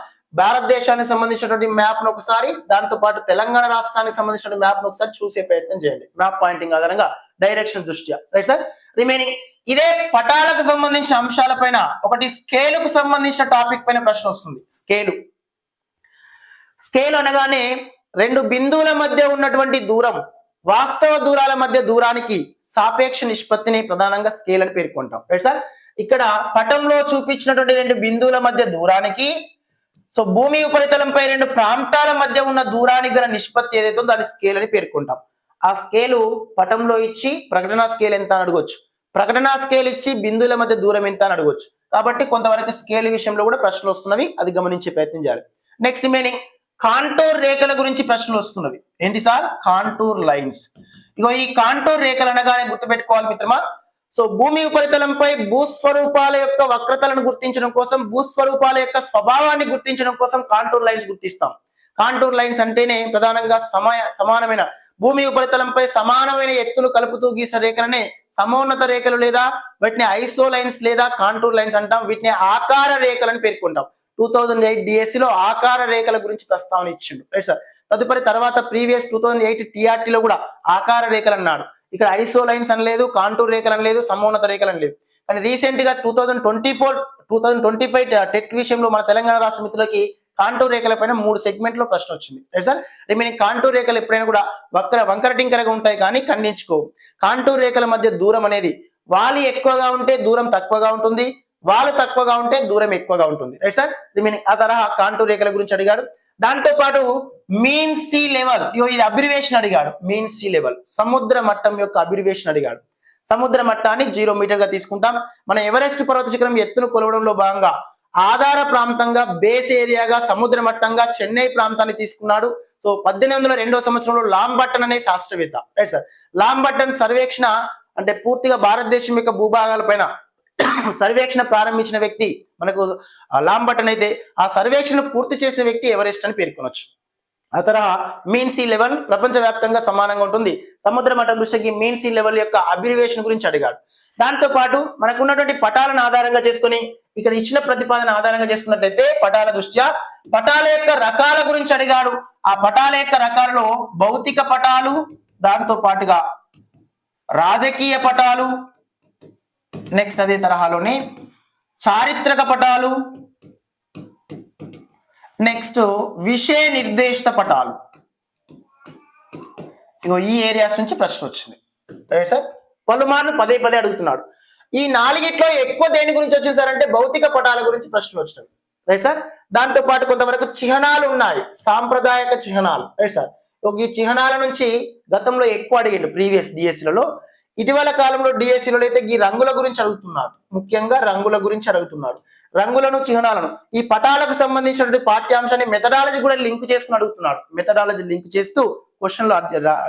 భారతదేశానికి సంబంధించినటువంటి మ్యాప్ ను ఒకసారి, దాంతో పాటు తెలంగాణ రాష్ట్రానికి సంబంధించిన మ్యాప్ ను ఒకసారి చూసే ప్రయత్నం చేయండి మ్యాప్ పాయింటింగ్ ఆధారంగా డైరెక్షన్ దృష్ట్యా. రైట్ సార్, రిమైనింగ్ ఇదే పటాలకు సంబంధించిన అంశాల పైన ఒకటి స్కేలుకు సంబంధించిన టాపిక్ పైన ప్రశ్న వస్తుంది. స్కేల్ అనగానే రెండు బిందువుల మధ్య ఉన్నటువంటి దూరం, వాస్తవ దూరాల మధ్య దూరానికి సాపేక్ష నిష్పత్తిని ప్రధానంగా స్కేల్ అని పేర్కొంటాం. రైట్ సార్, ఇక్కడ పటంలో చూపించినటువంటి రెండు బిందువుల మధ్య దూరానికి సో భూమి ఉపరితలంపై రెండు ప్రాంతాల మధ్య ఉన్న దూరానికి గల నిష్పత్తి ఏదైతే ఉందో దాని స్కేల్ అని పేర్కొంటాం. ఆ స్కేలు పటంలో ఇచ్చి ప్రకటన స్కేల్ ఎంత అని అడగొచ్చు, ప్రకటన స్కేల్ ఇచ్చి బిందువుల మధ్య దూరం ఎంత అని అడగొచ్చు. కాబట్టి కొంతవరకు స్కేల్ విషయంలో కూడా ప్రశ్నలు వస్తున్నవి, అది గమనించే ప్రయత్నం చేయాలి. నెక్స్ట్ రిమైనింగ్ కాంటూర్ రేఖల గురించి ప్రశ్నలు వస్తున్నవి. ఏంటి సార్? Contour lines. ఇగో ఈ కాంటూర్ రేఖలు అనగానే గుర్తుపెట్టుకోవాలి మిత్రమా. సో భూమి ఉపరితలంపై భూస్వరూపాల యొక్క వక్రతలను గుర్తించడం కోసం, భూస్వరూపాల యొక్క స్వభావాన్ని గుర్తించడం కోసం కాంటూర్ లైన్స్ గుర్తిస్తాం. కాంటూర్ లైన్స్ అంటేనే ప్రధానంగా సమానమైన భూమి ఉపరితలంపై సమానమైన ఎత్తులు కలుపుతూ గీసిన రేఖలనే సమోన్నత రేఖలు లేదా వీటిని ఐసో లైన్స్ లేదా కాంటూర్ లైన్స్ అంటాం. వీటిని ఆకార రేఖలని పేర్కొంటాం. 2008 డిఎస్సి లో ఆకార రేఖల గురించి ప్రస్తావన ఇచ్చిండు, రైట్ సార్. తదుపరి తర్వాత ప్రీవియస్ 2008 టీఆర్టీ లో కూడా ఆకార రేఖలు అన్నాడు. ఇక్కడ ఐసో లైన్స్ అని లేదు, కాంటూర్ రేఖలు అని లేదు, సమోన్నత రేఖలు అని లేదు. కానీ రీసెంట్ గా 2024-2025 టెట్ విషయంలో మన తెలంగాణ రాష్ట్ర మిత్రులకి కాంటూర్ రేఖల పైన 3 సెగ్మెంట్లో ప్రశ్న వచ్చింది, రైట్ సార్. రిమైనింగ్ కాంటూర్ రేఖలు ఎప్పుడైనా కూడా వంకర టింకరగా ఉంటాయి కానీ ఖండించుకోవు. కాంటూర్ రేఖల మధ్య దూరం అనేది వాలి ఎక్కువగా ఉంటే దూరం తక్కువగా ఉంటుంది, వాలు తక్కువగా ఉంటే దూరం ఎక్కువగా ఉంటుంది, రైట్ సార్. రిమైనింగ్ ఆ తరహా కాంటూర్ రేఖల గురించి అడిగాడు. దాంతో పాటు మీన్ సీ లెవెల్, ఇది అబ్రివేషన్ అడిగాడు. మీన్ సీ లెవెల్ సముద్ర మట్టం యొక్క అబ్రివేషన్ అడిగాడు. సముద్ర మట్టాన్ని 0 మీటర్ గా తీసుకుంటాం. మన ఎవరెస్ట్ పర్వత శిఖరం ఎత్తును కొలవడంలో భాగంగా ఆధార ప్రాంతంగా బేస్ ఏరియాగా సముద్ర మట్టంగా చెన్నై ప్రాంతాన్ని తీసుకున్నాడు. సో 1802వ సంవత్సరంలో లాంబటన్ అనే శాస్త్రవేత్త, రైట్ సార్. లాంబటన్ సర్వేక్షణ అంటే పూర్తిగా భారతదేశం యొక్క భూభాగాల పైన సర్వేక్షణ ప్రారంభించిన వ్యక్తి మనకు లాంబటన్ అయితే, ఆ సర్వేక్షణ పూర్తి చేసిన వ్యక్తి ఎవరెస్ట్ అని పేర్కొనొచ్చు. ఆ తరహా మీన్ సీ లెవెల్ ప్రపంచవ్యాప్తంగా సమానంగా ఉంటుంది. సముద్ర మట్టం దృష్టికి మీన్ సీ లెవెల్ యొక్క అబ్రివేషన్ గురించి అడిగాడు. దాంతో పాటు మనకు ఉన్నటువంటి పటాలను ఆధారంగా చేసుకుని ఇక్కడ ఇచ్చిన ప్రతిపాదన ఆధారంగా చేసుకున్నట్లయితే పటాల దృష్ట్యా పటాల యొక్క రకాల గురించి అడిగాడు. ఆ పటాల యొక్క రకాలలో భౌతిక పటాలు, దాంతో పాటుగా రాజకీయ పటాలు, నెక్స్ట్ అదే తరహాలోనే చారిత్రక పటాలు, నెక్స్ట్ విషయ నిర్దేశిత పటాలు. ఇగో ఈ ఏరియాస్ నుంచి ప్రశ్న వచ్చింది, రైట్ సార్. పలుమార్లు పదే అడుగుతున్నాడు. ఈ 4గిట్లో ఎక్కువ దేని గురించి వచ్చింది సార్ అంటే భౌతిక పటాల గురించి ప్రశ్నలు వచ్చినాయి, రైట్ సార్. దాంతో పాటు కొంతవరకు చిహ్నాలు ఉన్నాయి, సాంప్రదాయక చిహ్నాలు, రైట్ సార్. ఈ చిహ్నాల నుంచి గతంలో ఎక్కువ అడిగిండు ప్రీవియస్ డిఎస్సీలలో. ఇటీవల కాలంలో డిఎస్సీలో అయితే ఈ రంగుల గురించి అడుగుతున్నాడు, ముఖ్యంగా రంగుల గురించి అడుగుతున్నాడు. రంగులను, చిహ్నాలను ఈ పటాలకు సంబంధించినటువంటి పాఠ్యాంశాన్ని మెథడాలజీ కూడా లింక్ చేసుకుని అడుగుతున్నాడు. మెథడాలజీ లింక్ చేస్తూ క్వశ్చన్లు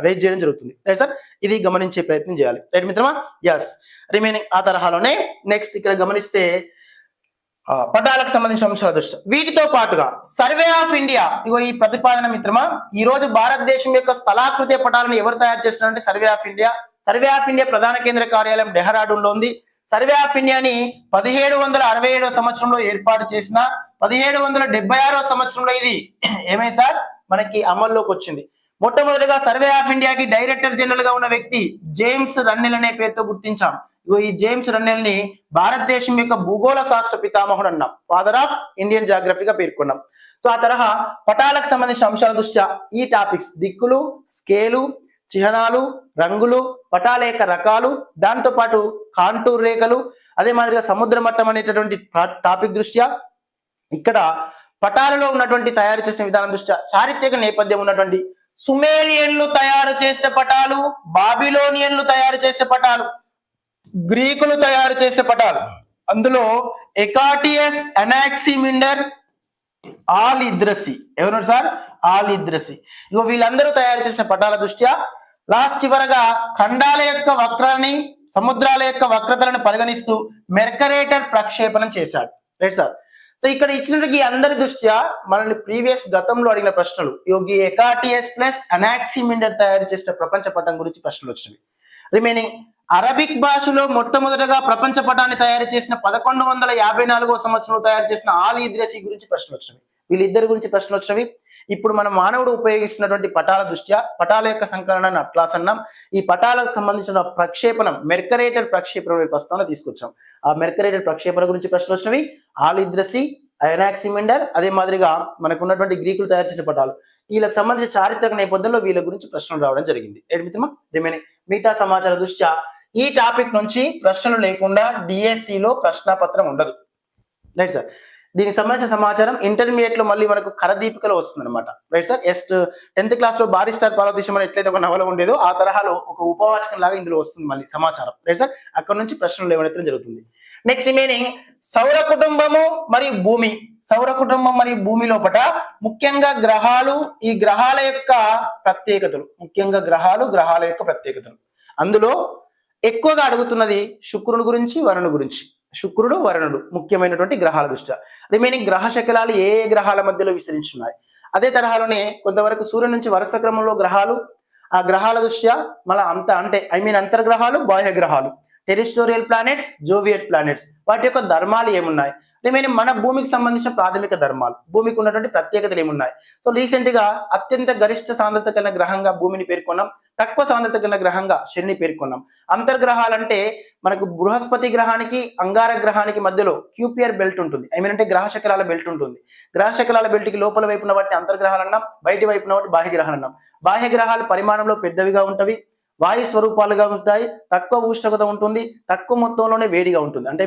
రేజ్ చేయడం జరుగుతుంది, రైట్ సార్. ఇది గమనించే ప్రయత్నం చేయాలి, రైట్ మిత్రమా. ఎస్, రిమైనింగ్ ఆ తరహాలోనే నెక్స్ట్ ఇక్కడ గమనిస్తే పటాలకు సంబంధించిన అంశాల దృష్టి. వీటితో పాటుగా సర్వే ఆఫ్ ఇండియా, ఇగో ఈ ప్రతిపాదన మిత్రమా. ఈ రోజు భారతదేశం యొక్క స్థలాకృతి పటాలను ఎవరు తయారు చేస్తున్నారంటే survey of India. Survey of India ప్రధాన కేంద్ర కార్యాలయం డెహ్రాడూన్ లో ఉంది. సర్వే ఆఫ్ ఇండియాని 1767వ సంవత్సరంలో ఏర్పాటు చేసిన 1776వ సంవత్సరంలో ఇది ఏమైంది సార్ మనకి అమల్లోకి వచ్చింది. మొట్టమొదటిగా సర్వే ఆఫ్ ఇండియాకి డైరెక్టర్ జనరల్ గా ఉన్న వ్యక్తి జేమ్స్ రన్నెల్ అనే పేరుతో గుర్తించాం. ఈ జేమ్స్ రన్నెల్ ని భారతదేశం యొక్క భూగోళ శాస్త్ర పితామహుడు అన్నాం, ఫాదర్ ఆఫ్ ఇండియన్ జాగ్రఫీగా పేర్కొన్నాం. సో ఆ తరహా పటాలకు సంబంధించిన అంశాల దృష్ట్యా ఈ టాపిక్స్ దిక్కులు, స్కేలు, చిహ్నాలు, రంగులు, పటాల యొక్క రకాలు, దాంతో పాటు కాంటూర్ రేఖలు, అదే మాదిరిగా సముద్ర మట్టం అనేటటువంటి టాపిక్ దృష్ట్యా ఇక్కడ పటాలలో ఉన్నటువంటి తయారు చేసిన విధానం దృష్ట్యా చారిత్రక నేపథ్యం ఉన్నటువంటి సుమేరియన్లు తయారు చేసిన పటాలు, బాబిలోనియన్లు తయారు చేసిన పటాలు, గ్రీకులు తయారు చేసిన పటాలు, అందులో ఎకాటియస్, అనాక్సిమిండర్, ఆల్ ఇద్రసి, ఎవరు సార్ ఆల్ ఇద్రసి. ఇగో వీళ్ళందరూ తయారు చేసిన పటాల దృష్ట్యా లాస్ట్ చివరగా ఖండాల యొక్క వక్రాన్ని, సముద్రాల యొక్క వక్రతలను పరిగణిస్తూ మెర్కరేటర్ ప్రక్షేపణం చేశాడు, రైట్ సార్. సో ఇక్కడ ఇచ్చినటువంటి అందరి దృష్ట్యా మనల్ని ప్రీవియస్ గతంలో అడిగిన ప్రశ్నలు, యోగి ఎకాటియస్ ప్లస్ అనాక్సిమిండర్ తయారు చేసిన ప్రపంచ పటం గురించి ప్రశ్నలు వచ్చినవి. రిమైనింగ్ అరబిక్ భాషలో మొట్టమొదటిగా ప్రపంచ పటాన్ని తయారు చేసిన 1154వ సంవత్సరంలో తయారు చేసిన ఆల్ ఇద్రసి గురించి ప్రశ్నలు వచ్చినవి. వీళ్ళిద్దరి గురించి ప్రశ్నలు వచ్చినవి. ఇప్పుడు మన మానవుడు ఉపయోగిస్తున్నటువంటి పటాల దృష్ట్యా పటాల యొక్క సంకలనాన్ని అట్లాస్ అన్నాం. ఈ పటాలకు సంబంధించిన ప్రక్షేపణం మెర్కరేటర్ ప్రక్షేపణ ప్రస్తావన తీసుకొచ్చాం. ఆ మెర్కరేటర్ ప్రక్షేపణ గురించి ప్రశ్నలు వచ్చినవి. ఆల్ ఇద్రసి, అనాక్సిమిండర్, అదే మాదిరిగా మనకు ఉన్నటువంటి గ్రీకులు తయారు చేసిన పటాలు, వీళ్ళకి సంబంధించిన చారిత్రక నేపథ్యంలో వీళ్ళ గురించి ప్రశ్నలు రావడం జరిగింది. మిగతా సమాచార దృష్ట్యా ఈ టాపిక్ నుంచి ప్రశ్నలు లేకుండా డిఎస్సిలో ప్రశ్నాపత్రం ఉండదు. Right sir. దీనికి సంబంధించిన సమాచారం ఇంటర్మీడియట్ లో మళ్ళీ మనకు కరదీపికలో వస్తుంది అనమాట. Right sir. 10th క్లాస్ లో బారిస్టార్ పార్వతీశం అని ఎట్లయితే ఒక నవల ఉండేదో ఆ తరహాలో ఒక ఉపవాచకం లాగా ఇందులో వస్తుంది మళ్ళీ సమాచారం. Right sir. అక్కడ నుంచి ప్రశ్నలు లేవనెత్తడం జరుగుతుంది. నెక్స్ట్ రిమైనింగ్ సౌర కుటుంబము మరియు భూమి. సౌర కుటుంబం మరియు భూమి లోపల ముఖ్యంగా గ్రహాలు, ఈ గ్రహాల యొక్క ప్రత్యేకతలు, ముఖ్యంగా గ్రహాల యొక్క ప్రత్యేకతలు. అందులో ఎక్కువగా అడుగుతున్నది శుక్రుని గురించి, వరుణుని గురించి. శుక్రుడు, వరుణుడు ముఖ్యమైనటువంటి గ్రహాల దృష్ట్యా. రిమైనింగ్ గ్రహ శకలాలు ఏ గ్రహాల మధ్యలో విస్తరించున్నాయి. అదే తరహాలోనే కొంతవరకు సూర్యుని నుంచి వరుస క్రమంలో గ్రహాలు, ఆ గ్రహాల దృష్ట్యా మళ్ళీ అంతర్గ్రహాలు, బాహ్య గ్రహాలు, టెరిస్టోరియల్ ప్లానెట్స్, జోవియట్ ప్లానెట్స్, వాటి యొక్క ధర్మాలు ఏమున్నాయి. రిమైనింగ్ మన భూమికి సంబంధించిన ప్రాథమిక ధర్మాలు, భూమికి ఉన్నటువంటి ప్రత్యేకతలు ఏమున్నాయి. సో రీసెంట్ గా అత్యంత గరిష్ట సాంద్రత కలిగిన గ్రహంగా భూమిని పేర్కొన్నాం, తక్కువ సాంద్రత కలిగిన గ్రహంగా శనిని పేర్కొన్నాం. అంతర్గ్రహాలంటే మనకు బృహస్పతి గ్రహానికి, అంగార గ్రహానికి మధ్యలో క్యూపియర్ బెల్ట్ ఉంటుంది. అంటే గ్రహ శకలాల బెల్ట్ ఉంటుంది. గ్రహ శకలాల బెల్ట్ కి లోపల వైపున వాటిని అంతర్గ్రహాలు అన్నాం, బయటి వైపున వాటి బాహ్య గ్రహాలు అన్నాం. బాహ్య గ్రహాలు పరిమాణంలో పెద్దవిగా ఉంటవి, వాయు స్వరూపాలుగా ఉంటాయి, తక్కువ ఉష్ణోగ్రత ఉంటుంది, తక్కువ మొత్తంలోనే వేడిగా ఉంటుంది. అంటే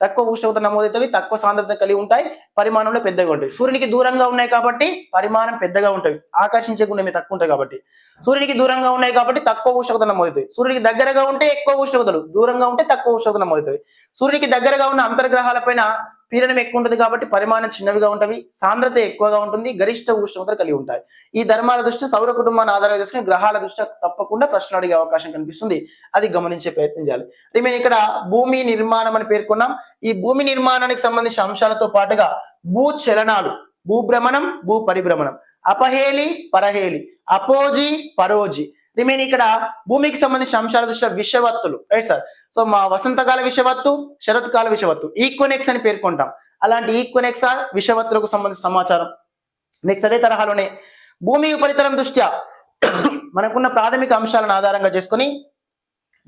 తక్కువ ఉష్ణోగ్రత నమోదవుతాయి, తక్కువ సాంద్రత కలిగి ఉంటాయి, పరిమాణంలో పెద్దగా ఉంటాయి. సూర్యునికి దూరంగా ఉన్నాయి కాబట్టి పరిమాణం పెద్దగా ఉంటాయి, ఆకర్షించే గుణం తక్కువ ఉంటాయి కాబట్టి. సూర్యునికి దూరంగా ఉన్నాయి కాబట్టి తక్కువ ఉష్ణోగ్రత నమోదవుతాయి. సూర్యునికి దగ్గరగా ఉంటే ఎక్కువ ఉష్ణోగ్రతలు, దూరంగా ఉంటే తక్కువ ఉష్ణోగ్రత నమోదవుతాయి. సూర్యునికి దగ్గరగా ఉన్న అంతర్గ్రహాల పైన పీడనం ఎక్కువ ఉంటుంది కాబట్టి పరిమాణం చిన్నవిగా ఉంటవి, సాంద్రత ఎక్కువగా ఉంటుంది, గరిష్ట ఉష్ణోగ్రత కలిగి ఉంటాయి. ఈ ధర్మాల దృష్ట్యా సౌర కుటుంబాన్ని ఆధారంగా చేసుకుని గ్రహాల దృష్ట్యా తప్పకుండా ప్రశ్నలు అడిగే అవకాశం కనిపిస్తుంది. అది గమనించే ప్రయత్నం చేయాలి. రిమైన్ ఇక్కడ భూమి నిర్మాణం అని పేర్కొన్నాం. ఈ భూమి నిర్మాణానికి సంబంధించిన అంశాలతో పాటుగా భూచలనాలు, భూభ్రమణం, భూ పరిభ్రమణం, అపహేలి, పరహేలి, అపోజి, పరోజి. రిమైన్ ఇక్కడ భూమికి సంబంధించిన అంశాల దృష్ట్యా విషవత్తులు. Right sir. సో మా వసంతకాల విషవత్తు, శరత్కాల విషవత్తు, ఈక్వనెక్స్ అని పేర్కొంటాం. అలాంటి ఈక్వనెక్స్ విషవత్తులకు సంబంధించిన సమాచారం. నెక్స్ట్ అదే తరహాలోనే భూమి ఉపరితలం దృష్ట్యా మనకున్న ప్రాథమిక అంశాలను ఆధారంగా చేసుకుని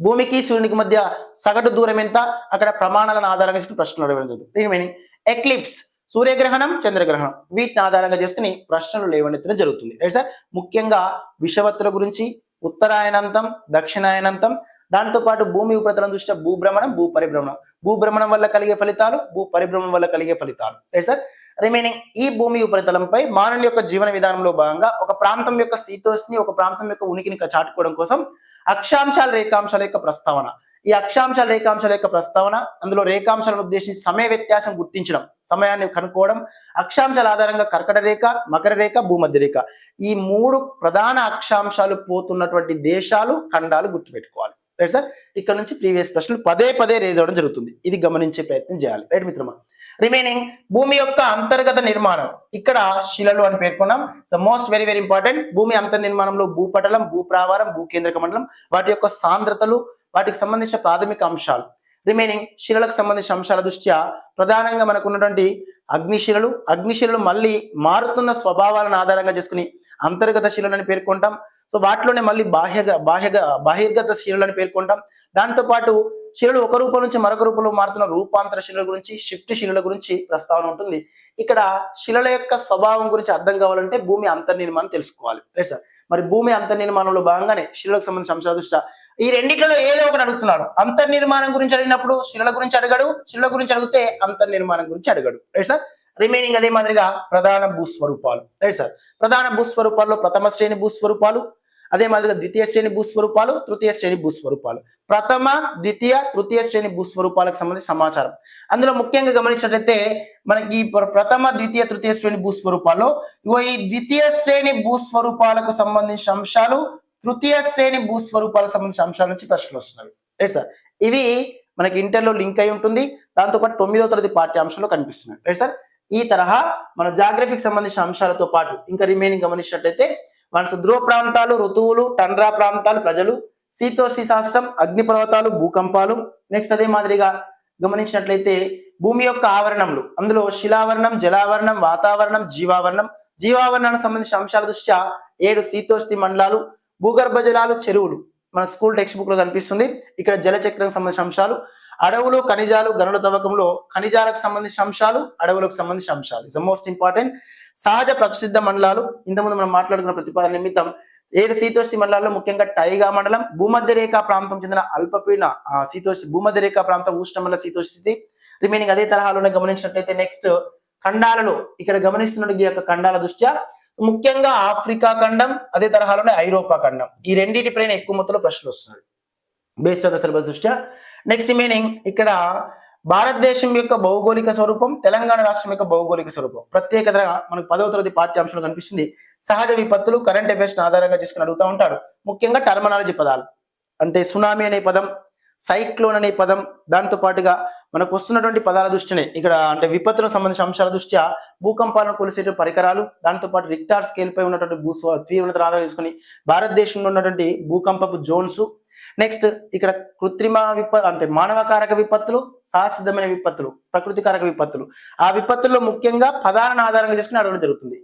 భూమికి సూర్యునికి మధ్య సగటు దూరం ఎంత, అక్కడ ప్రమాణాలను ఆధారంగా చేసుకుని ప్రశ్నలు అడగడం జరుగుతుంది. రిమైనింగ్ ఎక్లిప్స్, సూర్యగ్రహణం, చంద్రగ్రహణం, వీటిని ఆధారంగా చేసుకుని ప్రశ్నలు లేవనెత్తడం జరుగుతుంది. Right sir. ముఖ్యంగా విషవత్తుల గురించి, ఉత్తరాయణంతం, దక్షిణాయనంతం, దాంతో పాటు భూమి ఉపరితలం దృష్ట్యా భూభ్రమణం, భూ పరిభ్రమణం, భూభ్రమణం వల్ల కలిగే ఫలితాలు, భూ పరిభ్రమణం వల్ల కలిగే ఫలితాలు. Right sir. రిమైనింగ్ ఈ భూమి ఉపరితలంపై మానవుని యొక్క జీవన విధానంలో భాగంగా ఒక ప్రాంతం యొక్క శీతోష్ణి, ఒక ప్రాంతం యొక్క ఉనికిని చాటుకోవడం కోసం అక్షాంశాల, రేఖాంశాల యొక్క ప్రస్తావన. ఈ అక్షాంశాల, రేఖాంశాల యొక్క ప్రస్తావన, అందులో రేఖాంశాలను ఉద్దేశించి సమయ వ్యత్యాసం గుర్తించడం, సమయాన్ని కనుక్కోవడం, అక్షాంశాల ఆధారంగా కర్కట రేఖ, మకర రేఖ, భూమధ్య రేఖ, ఈ 3 ప్రధాన అక్షాంశాలు పోతున్నటువంటి దేశాలు, ఖండాలు గుర్తుపెట్టుకోవాలి. Right sir. ఇక్కడ నుంచి ప్రీవియస్ ప్రశ్నలు పదే రేజ్ అవ్వడం జరుగుతుంది. ఇది గమనించే ప్రయత్నం చేయాలి. రైట్ మిత్రమా. రిమైనింగ్ భూమి యొక్క అంతర్గత నిర్మాణం, ఇక్కడ శిలలు అని పేర్కొన్నాం. So most very important. భూమి అంతర్నిర్మాణంలో భూపటలం, భూప్రావారం, భూకేంద్రక మండలం, వాటి యొక్క సాంద్రతలు, వాటికి సంబంధించిన ప్రాథమిక అంశాలు. రిమైనింగ్ శిలలకు సంబంధించిన అంశాల దృష్ట్యా ప్రధానంగా మనకు ఉన్నటువంటి అగ్నిశిలలు మళ్ళీ మారుతున్న స్వభావాలను ఆధారంగా చేసుకుని అంతర్గత శిలలని పేర్కొంటాం. సో వాటిలోనే మళ్ళీ బహిర్గత శిలలని పేర్కొంటాం. దాంతో పాటు శిలలు ఒక రూపం నుంచి మరొక రూపంలో మారుతున్న రూపాంతర శిలల గురించి, షిఫ్ట్ శిలల గురించి ప్రస్తావన ఉంటుంది. ఇక్కడ శిలల యొక్క స్వభావం గురించి అర్థం కావాలంటే భూమి అంతర్నిర్మాణం తెలుసుకోవాలి. Right sir. మరి భూమి అంతర్నిర్మాణంలో భాగంగానే శిలలకు సంబంధించిన అంశాల దృష్ట్యా ఈ రెండిట్లో ఏదో ఒకటి అడుగుతున్నాడు. అంతర్నిర్మాణం గురించి అడిగినప్పుడు శిలల గురించి అడగడు, శిలల గురించి అడిగితే అంతర్నిర్మాణం గురించి అడగడు. Right sir. రిమైనింగ్ అదే మాదిరిగా ప్రధాన భూస్వరూపాలు. Right sir. ప్రధాన భూస్వరూపాల్లో ప్రథమ శ్రేణి భూస్వరూపాలు, అదే మాదిరిగా ద్వితీయ శ్రేణి భూస్వరూపాలు, తృతీయ శ్రేణి భూస్వరూపాలు. ప్రథమ, ద్వితీయ, తృతీయ శ్రేణి భూస్వరూపాలకు సంబంధించిన సమాచారం. అందులో ముఖ్యంగా గమనించినట్లయితే మనకి ఈ ప్రథమ, ద్వితీయ, తృతీయ శ్రేణి భూస్వరూపాల్లో ఈ ద్వితీయ శ్రేణి భూస్వరూపాలకు సంబంధించిన అంశాలు, తృతీయ శ్రేణి భూస్వరూపాలకు సంబంధించిన అంశాల నుంచి ప్రశ్నలు వస్తున్నాయి. Right sir. ఇవి మనకి ఇంటర్లో లింక్ అయి ఉంటుంది. దాంతోపాటు 9వ తరగతి పాఠ్యాంశంలో కనిపిస్తున్నాయి. Right sir. ఈ తరహా మన జాగ్రఫీకి సంబంధించిన అంశాలతో పాటు ఇంకా రిమైనింగ్ గమనించినట్లయితే మన ధ్రువ ప్రాంతాలు, ఋతువులు, టండ్రా ప్రాంతాలు, ప్రజలు, శీతోష్ణ శాస్త్రం, అగ్నిపర్వతాలు, భూకంపాలు. నెక్స్ట్ అదే మాదిరిగా గమనించినట్లయితే భూమి యొక్క ఆవరణంలో అందులో శిలావరణం, జలావరణం, వాతావరణం, జీవావరణం. జీవావరణానికి సంబంధించిన అంశాల దృష్ట్యా 7 శీతోష్ణ మండలాలు, భూగర్భ జలాలు, చెరువులు మన స్కూల్ టెక్స్ట్ బుక్ లో కనిపిస్తుంది. ఇక్కడ జలచక్రం సంబంధించిన అంశాలు, అడవులు, ఖనిజాలు, గనుల తవ్వకంలో ఖనిజాలకు సంబంధించిన అంశాలు, అడవులకు సంబంధించిన అంశాలు. Is most important. సహజ ప్రసిద్ధ మండలాలు, ఇంతకుముందు మనం మాట్లాడుకున్న ప్రతిపాదన నిమిత్తం 7 శీతోష్ణ మండలాల్లో ముఖ్యంగా టైగా మండలం, భూమధ్య రేఖా ప్రాంతం చెందిన అల్పపీడన భూమధ్య రేఖా ప్రాంతం ఉష్ణమండల శీతోష్ణ స్థితి. రిమైనింగ్ అదే తరహాలోనే గమనించినట్లయితే నెక్స్ట్ ఖండాలలో ఇక్కడ గమనిస్తున్న ఈ యొక్క ఖండాల దృష్ట్యా ముఖ్యంగా ఆఫ్రికా ఖండం, అదే తరహాలోనే ఐరోపా ఖండం, ఈ రెండింటి పైన ఎక్కువ మొత్తంలో ప్రశ్నలు వస్తున్నాయి బేస్డ్ ఆన్ ద సిలబస్ దృష్ట్యా. నెక్స్ట్ రిమైనింగ్ ఇక్కడ భారతదేశం యొక్క భౌగోళిక స్వరూపం, తెలంగాణ రాష్ట్రం యొక్క భౌగోళిక స్వరూపం ప్రత్యేకతగా మనకు 10వ తరగతి పాఠ్యాంశంలో కనిపిస్తుంది. సహజ విపత్తులు, కరెంట్ అఫైర్స్ ఆధారంగా చేసుకుని అడుగుతూ ఉంటాడు. ముఖ్యంగా టర్మినాలజీ పదాలు అంటే సునామీ అనే పదం, సైక్లోన్ అనే పదం, దాంతో పాటుగా మనకు వస్తున్నటువంటి పదాల దృష్టినే ఇక్కడ అంటే విపత్తులకు సంబంధించిన అంశాల దృష్ట్యా భూకంపాలను కొలిసే పరికరాలు, దాంతో పాటు రిక్టార్ స్కేల్ పై ఉన్నటువంటి తీవ్రత ఆధారం చేసుకుని భారతదేశంలో ఉన్నటువంటి భూకంపపు జోన్స్. నెక్స్ట్ ఇక్కడ కృత్రిమ అంటే మానవకారక విపత్తులు, సహసిద్ధమైన విపత్తులు, ప్రకృతికారక విపత్తులు. ఆ విపత్తుల్లో ముఖ్యంగా పదాలను ఆధారంగా చేసుకుని అడగడం జరుగుతుంది.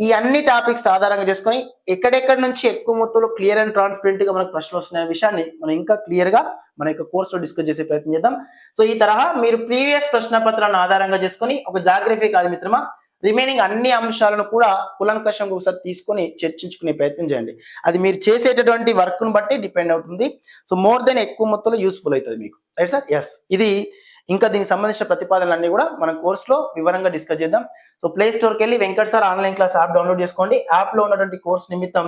ఈ అన్ని టాపిక్స్ ఆధారంగా చేసుకుని ఎక్కడెక్కడి నుంచి ఎక్కువ మొత్తంలో క్లియర్ అండ్ ట్రాన్స్పరెంట్ గా మనకు ప్రశ్నలు వస్తున్నాయనే విషయాన్ని మనం ఇంకా క్లియర్ గా మన యొక్క కోర్సులో డిస్కస్ చేసే ప్రయత్నం చేద్దాం. సో ఈ తరహా మీరు ప్రీవియస్ ప్రశ్న పత్రాలను ఆధారంగా చేసుకుని ఒక జాగ్రఫీ కాదు మిత్రమా, రిమైనింగ్ అన్ని అంశాలను కూడా కులంకషంగా ఒకసారి తీసుకొని చర్చించుకునే ప్రయత్నం చేయండి. అది మీరు చేసేటటువంటి వర్క్ ను బట్టి డిపెండ్ అవుతుంది. సో మోర్ దెన్ ఎక్కువ మొత్తంలో యూస్ఫుల్ అవుతుంది మీకు, రైట్ సార్? ఎస్, ఇది ఇంకా దీనికి సంబంధించిన ప్రతిపాదనలన్నీ కూడా మన కోర్సులో వివరంగా డిస్కస్ చేద్దాం. సో ప్లే స్టోర్కి వెళ్ళి Venkat sir online class app download చేసుకోండి. యాప్ లో ఉన్నటువంటి కోర్స్ నిమిత్తం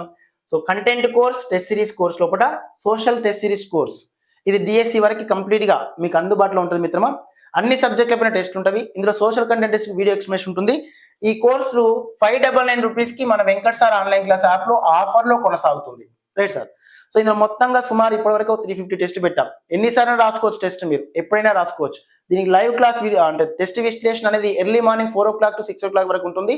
so content course, test series course లోపల సోషల్ టెస్ట్ సిరీస్ కోర్స్, ఇది డిఎస్సి వరకు కంప్లీట్ గా మీకు అందుబాటులో ఉంటుంది మిత్రమా. అన్ని సబ్జెక్టుల పైన టెస్ట్ ఉంటుంది. ఇందులో social content test video explanation ఉంటుంది. ఈ కోర్సు 599 రూపీస్ కి మన Venkat sir online class app లో ఆఫర్ లో కొనసాగుతుంది, రైట్ సార్? సో ఇందులో మొత్తంగా సుమారు ఇప్పటివరకు 350 టెస్ట్ పెట్టాం. ఎన్నిసార్లు రాసుకోవచ్చు టెస్ట్, మీరు ఎప్పుడైనా రాసుకోవచ్చు. దీనికి లైవ్ క్లాస్ వీడియో అంటే టెస్ట్ విశ్లేషణ అనేది early morning 4 o'clock to 6 o'clock వరకు ఉంటుంది.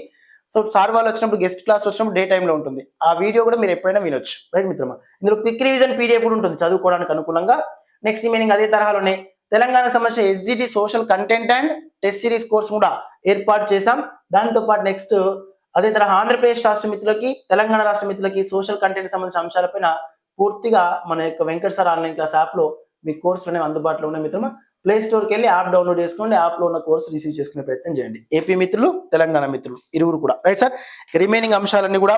సో సార్ వాళ్ళు వచ్చినప్పుడు, గెస్ట్ క్లాస్ వచ్చినప్పుడు డే టైంలో ఉంటుంది. ఆ వీడియో కూడా మీరు ఎప్పుడైనా వినొచ్చు, రైట్ మిత్రమా? ఇందులో క్విక్ రివిజన్ పీడిఎఫ్ కూడా ఉంటుంది చదువుకోవడానికి అనుకూలంగా. నెక్స్ట్ రిమైనింగ్ అదే తరహాలోనే తెలంగాణకు సంబంధించిన SGT social content and test series course కూడా ఏర్పాటు చేశాం. దాంతో పాటు నెక్స్ట్ అదే తరహా ఆంధ్రప్రదేశ్ రాష్ట్ర మిత్రులకి, తెలంగాణ రాష్ట్ర మిత్రులకి సోషల్ కంటెంట్ సంబంధించిన అంశాలపైన పూర్తిగా మన యొక్క Venkat sir online class app లో మీ కోర్సులు అనేవి అందుబాటులో ఉన్నాయి మిత్రమా. ప్లే స్టోర్కి వెళ్ళి యాప్ డౌన్లోడ్ చేసుకోండి. యాప్ లో ఉన్న కోర్సు రిసీవ్ చేసుకునే ప్రయత్నం చేయండి. ఏపీ మిత్రులు, తెలంగాణ మిత్రులు ఇరువురు కూడా, రైట్ సార్? రిమైనింగ్ అంశాలన్నీ కూడా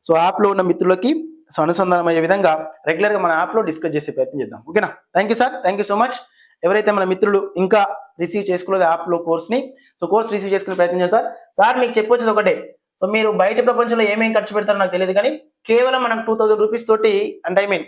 సో యాప్ లో ఉన్న మిత్రులకి సో అనుసంధానం అయ్యే విధంగా రెగ్యులర్ గా మన యాప్ లో డిస్కస్ చేసే ప్రయత్నం చేద్దాం. ఓకేనా? Thank you sir, thank you so much. ఎవరైతే మన మిత్రులు ఇంకా రిసీవ్ చేసుకోలేదు యాప్ లో కోర్స్ ని, సో కోర్స్ రిసీవ్ చేసుకునే ప్రయత్నం చేస్తారు. సార్ మీకు చెప్పొచ్చేది ఒకటే, సో మీరు బయట ప్రపంచంలో ఏమేమి ఖర్చు పెడతారో నాకు తెలియదు, కానీ కేవలం మనకు 2000 రూపీస్ తోటి అంటే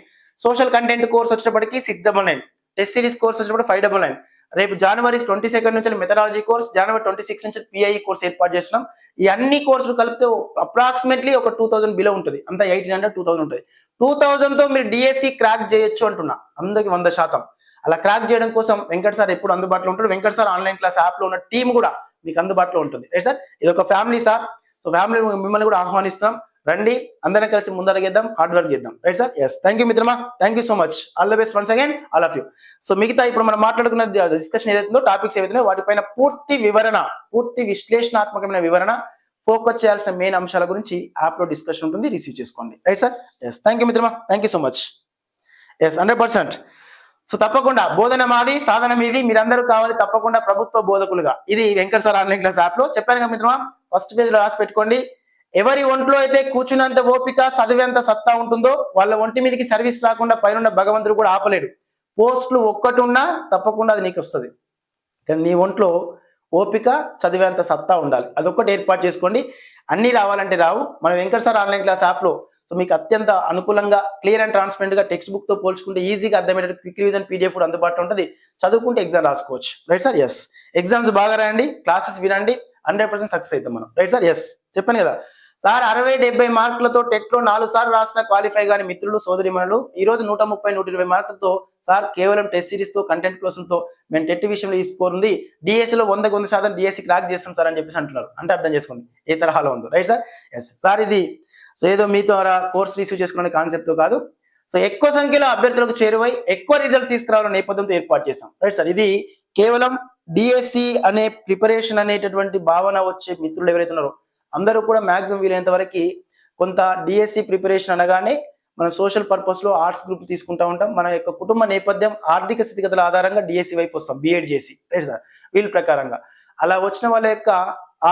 సోషల్ కంటెంట్ కోర్స్ వచ్చేటప్పటికి 699, టెస్ట్ సిరీస్ కోర్స్ వచ్చేటప్పుడు 599. రేపు జనవరి 22 నుంచి మెథడాలజీ కోర్స్, జనవరి 26 నుంచి పిఐఈ కోర్స్ ఏర్పాటు చేస్తున్నాం. ఈ అన్ని కోర్సులు కలిపితే అప్రాక్సిమేట్లీ ఒక 2000 బిలో ఉంటుంది, అంతా 1800 2000 ఉంటుంది. 2000 తో మీరు డిఎస్సి క్రాక్ చేయొచ్చు అంటున్నా, అందరికి 100%. అలా క్రాక్ చేయడం కోసం వెంకట్ సార్ ఎప్పుడు అందుబాటులో ఉంటాడు. Venkat sir online class app లో ఉన్న టీం కూడా మీకు అందుబాటులో ఉంటుంది, రైట్ సార్? ఇది ఒక ఫ్యామిలీ సార్. సో ఫ్యామిలీ మిమ్మల్ని కూడా ఆహ్వానిస్తున్నాం, రండి, అందరం కలిసి ముందరగేద్దాం, హార్డ్ వర్క్ చేద్దాం, right sir? Yes, thank you మిత్రమా, thank you so much. All the best once again, all of you. So మిగతా ఇప్పుడు మనం మాట్లాడుకున్న డిస్కషన్ ఏదైతుందో, టాపిక్స్ ఏవైతే వాటిపైన పూర్తి వివరణ, పూర్తి విశ్లేషణాత్మకమైన వివరణ, ఫోకస్ చేయాల్సిన మెయిన్ అంశాల గురించి యాప్ లో డిస్కషన్ ఉంటుంది, రిసీవ్ చేసుకోండి, right sir? Yes, thank you మిత్రమా, thank you so much. Yes, 100%. So తప్పకుండా బోధన మాది, సాధన మీది, మీరందరూ కావాలి తప్పకుండా ప్రభుత్వ బోధకులుగా. ఇది Venkat sir online class app లో చెప్పాను కదా మిత్రమా. ఫస్ట్ పేజ్ లో రాసి పెట్టుకోండి. ఎవరి ఒంట్లో అయితే కూర్చున్నంత ఓపిక, చదివేంత సత్తా ఉంటుందో వాళ్ళ ఒంటి మీదకి సర్వీస్ రాకుండా పైన భగవంతుడు కూడా ఆపలేడు. పోస్టులు ఒక్కటి ఉన్నా తప్పకుండా అది నీకు వస్తుంది, కానీ నీ ఒంట్లో ఓపిక, చదివేంత సత్తా ఉండాలి. అదొక్కటి ఏర్పాటు చేసుకోండి. అన్ని రావాలంటే రావు. మన Venkat sir online class app లో సో మీకు అత్యంత అనుకూలంగా, క్లియర్ అండ్ ట్రాన్స్పరెంట్ గా టెక్స్ట్ బుక్ తో పోల్చుకుంటే ఈజీగా అర్థమయ్యే క్విక్ రివిజన్ పీడిఎఫ్ కూడా అందుబాటులో ఉంటుంది. చదువుకుంటే ఎగ్జామ్ రాసుకోవచ్చు, రైట్ సార్? ఎస్, ఎగ్జామ్స్ బాగా రాయండి, క్లాసెస్ వినండి, 100% సక్సెస్ అవుతాం మనం, రైట్ సార్? ఎస్, చెప్పాను కదా సార్, 60-70 మార్కులతో టెట్ లో 4 సార్లు రాసిన క్వాలిఫై గాని మిత్రులు, సోదరిమణులు ఈ రోజు 130-120 మార్కులతో సార్ కేవలం టెస్ట్ సిరీస్ తో, కంటెంట్ కోర్సులతో మేము టెట్ విషయంలో ఈ స్కోర్ ఉంది, డిఎస్సి లో 100% డిఎస్సి క్రాక్ చేస్తాం సార్ అని చెప్పేసి అంటున్నారు. అంటే అర్థం చేసుకోండి ఏ తరహాలో ఉందో, రైట్ సార్? ఎస్ సార్, ఇది సో ఏదో మీ ద్వారా కోర్స్ రిసీవ్ చేసుకునే కాన్సెప్ట్ తో కాదు, సో ఎక్కువ సంఖ్యలో అభ్యర్థులకు చేరువై ఎక్కువ రిజల్ట్ తీసుకురావాలనే నేపథ్యంతో ఏర్పాటు చేస్తాం, రైట్ సార్? ఇది కేవలం డిఎస్సి అనే ప్రిపరేషన్ అనేటటువంటి భావన వచ్చే మిత్రులు ఎవరైతే ఉన్నారో అందరూ కూడా మాక్సిమం వీలైనంత వరకు కొంత డిఎస్సి ప్రిపరేషన్ అనగానే మన సోషల్ పర్పస్ లో ఆర్ట్స్ గ్రూప్ తీసుకుంటా ఉంటాం. మన యొక్క కుటుంబ నేపథ్యం, ఆర్థిక స్థితిగతుల ఆధారంగా డిఎస్సి వైపు వస్తాం, బిఎడ్ చేసి, రైట్ సార్? వీళ్ళ ప్రకారంగా అలా వచ్చిన వాళ్ళ యొక్క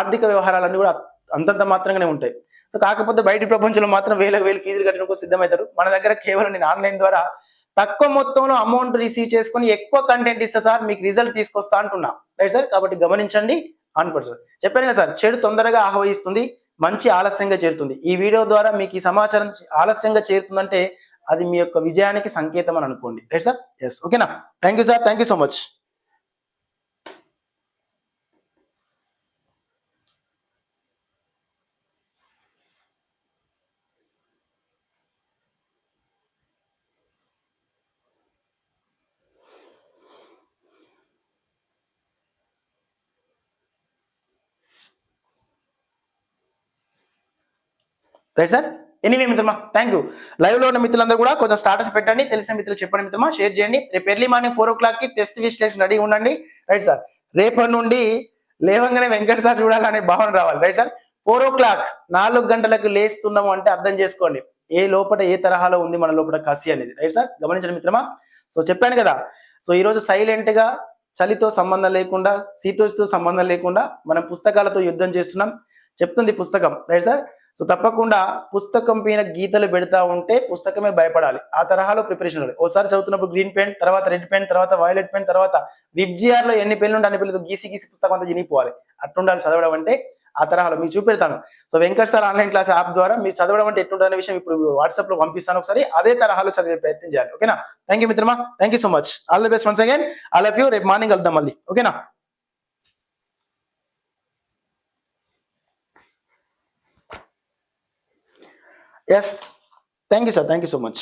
ఆర్థిక వ్యవహారాలన్నీ కూడా అంతంత మాత్రంగానే ఉంటాయి. సో కాకపోతే బయటి ప్రపంచంలో మాత్రం వేలకు వేలు ఫీజులు కట్టడానికి సిద్ధమవుతారు. మన దగ్గర కేవలం నేను ఆన్లైన్ ద్వారా తక్కువ మొత్తంలో అమౌంట్ రిసీవ్ చేసుకుని ఎక్కువ కంటెంట్ ఇస్తా సార్, మీకు రిజల్ట్ తీసుకొస్తా అంటున్నా. రైట్ సార్, కాబట్టి గమనించండి. 100% చెప్పాను కదా సార్, చెడు తొందరగా ఆహ్వానిస్తుంది, మంచి ఆలస్యంగా చేరుతుంది. ఈ వీడియో ద్వారా మీకు ఈ సమాచారం ఆలస్యంగా చేరుతుందంటే అది మీ యొక్క విజయానికి సంకేతం అని అనుకోండి. రైట్ సార్, ఎస్, ఓకేనా. Thank you sir, thank you so much. Right sir, anyway మిత్రమా, థ్యాంక్ యూ. లైవ్ లో ఉన్న మిత్రులందరూ కూడా కొంచెం స్టాటస్ పెట్టండి, తెలిసిన మిత్రులు చెప్పండి మిత్రమా, షేర్ చేయండి. రేపు ఎర్లీ మార్నింగ్ 4 o'clock కి టెస్ట్ విశ్లేషణ రెడీ ఉండండి. రైట్ సార్, రేపటి నుండి లేవంగానే వెంకట సార్ చూడాలనే భావన రావాలి. రైట్ సార్, 4 o'clock 4 గంటలకు లేస్తున్నాము అంటే అర్థం చేసుకోండి ఏ లోపల ఏ తరహాలో ఉంది మన లోపల కసి అనేది. రైట్ సార్, గమనించండి మిత్రమా. సో చెప్పాను కదా, సో ఈరోజు సైలెంట్ గా చలితో సంబంధం లేకుండా, శీతోష్తో సంబంధం లేకుండా మనం పుస్తకాలతో యుద్ధం చేస్తున్నాం చెప్తుంది పుస్తకం. రైట్ సార్, సో తప్పకుండా పుస్తకం పైన గీతలు పెడతా ఉంటే పుస్తకమే భయపడాలి. ఆ తరహాలో ప్రిపరేషన్ ఉండాలి. ఓసారి చదువుతున్నప్పుడు గ్రీన్ పెన్, తర్వాత రెడ్ పెన్, తర్వాత వైలెట్ పెన్, తర్వాత విబ్జిఆర్ లో ఎన్ని పెన్లు ఉంటే అన్ని పెన్లు గీసి గీసి పుస్తకం అంతా చినిగిపోవాలి. అట్లుండాలి చదవడం అంటే. ఆ తరహాలో మీకు చూపెడతాను. So Venkat sir online class app ద్వారా మీరు చదవడం అంటే ఎట్లుంటుందనే విషయం ఇప్పుడు వాట్సాప్ లో పంపిస్తాను. ఒకసారి అదే తరహాలో చదివే ప్రయత్నం చేయాలి. ఓకేనా. థ్యాంక్ యూ మిత్రమా, thank you so much. All the best once again. I love you. రేపు మార్నింగ్ కలుద్దాం మళ్ళీ. ఓకేనా. Yes, thank you sir, thank you so much.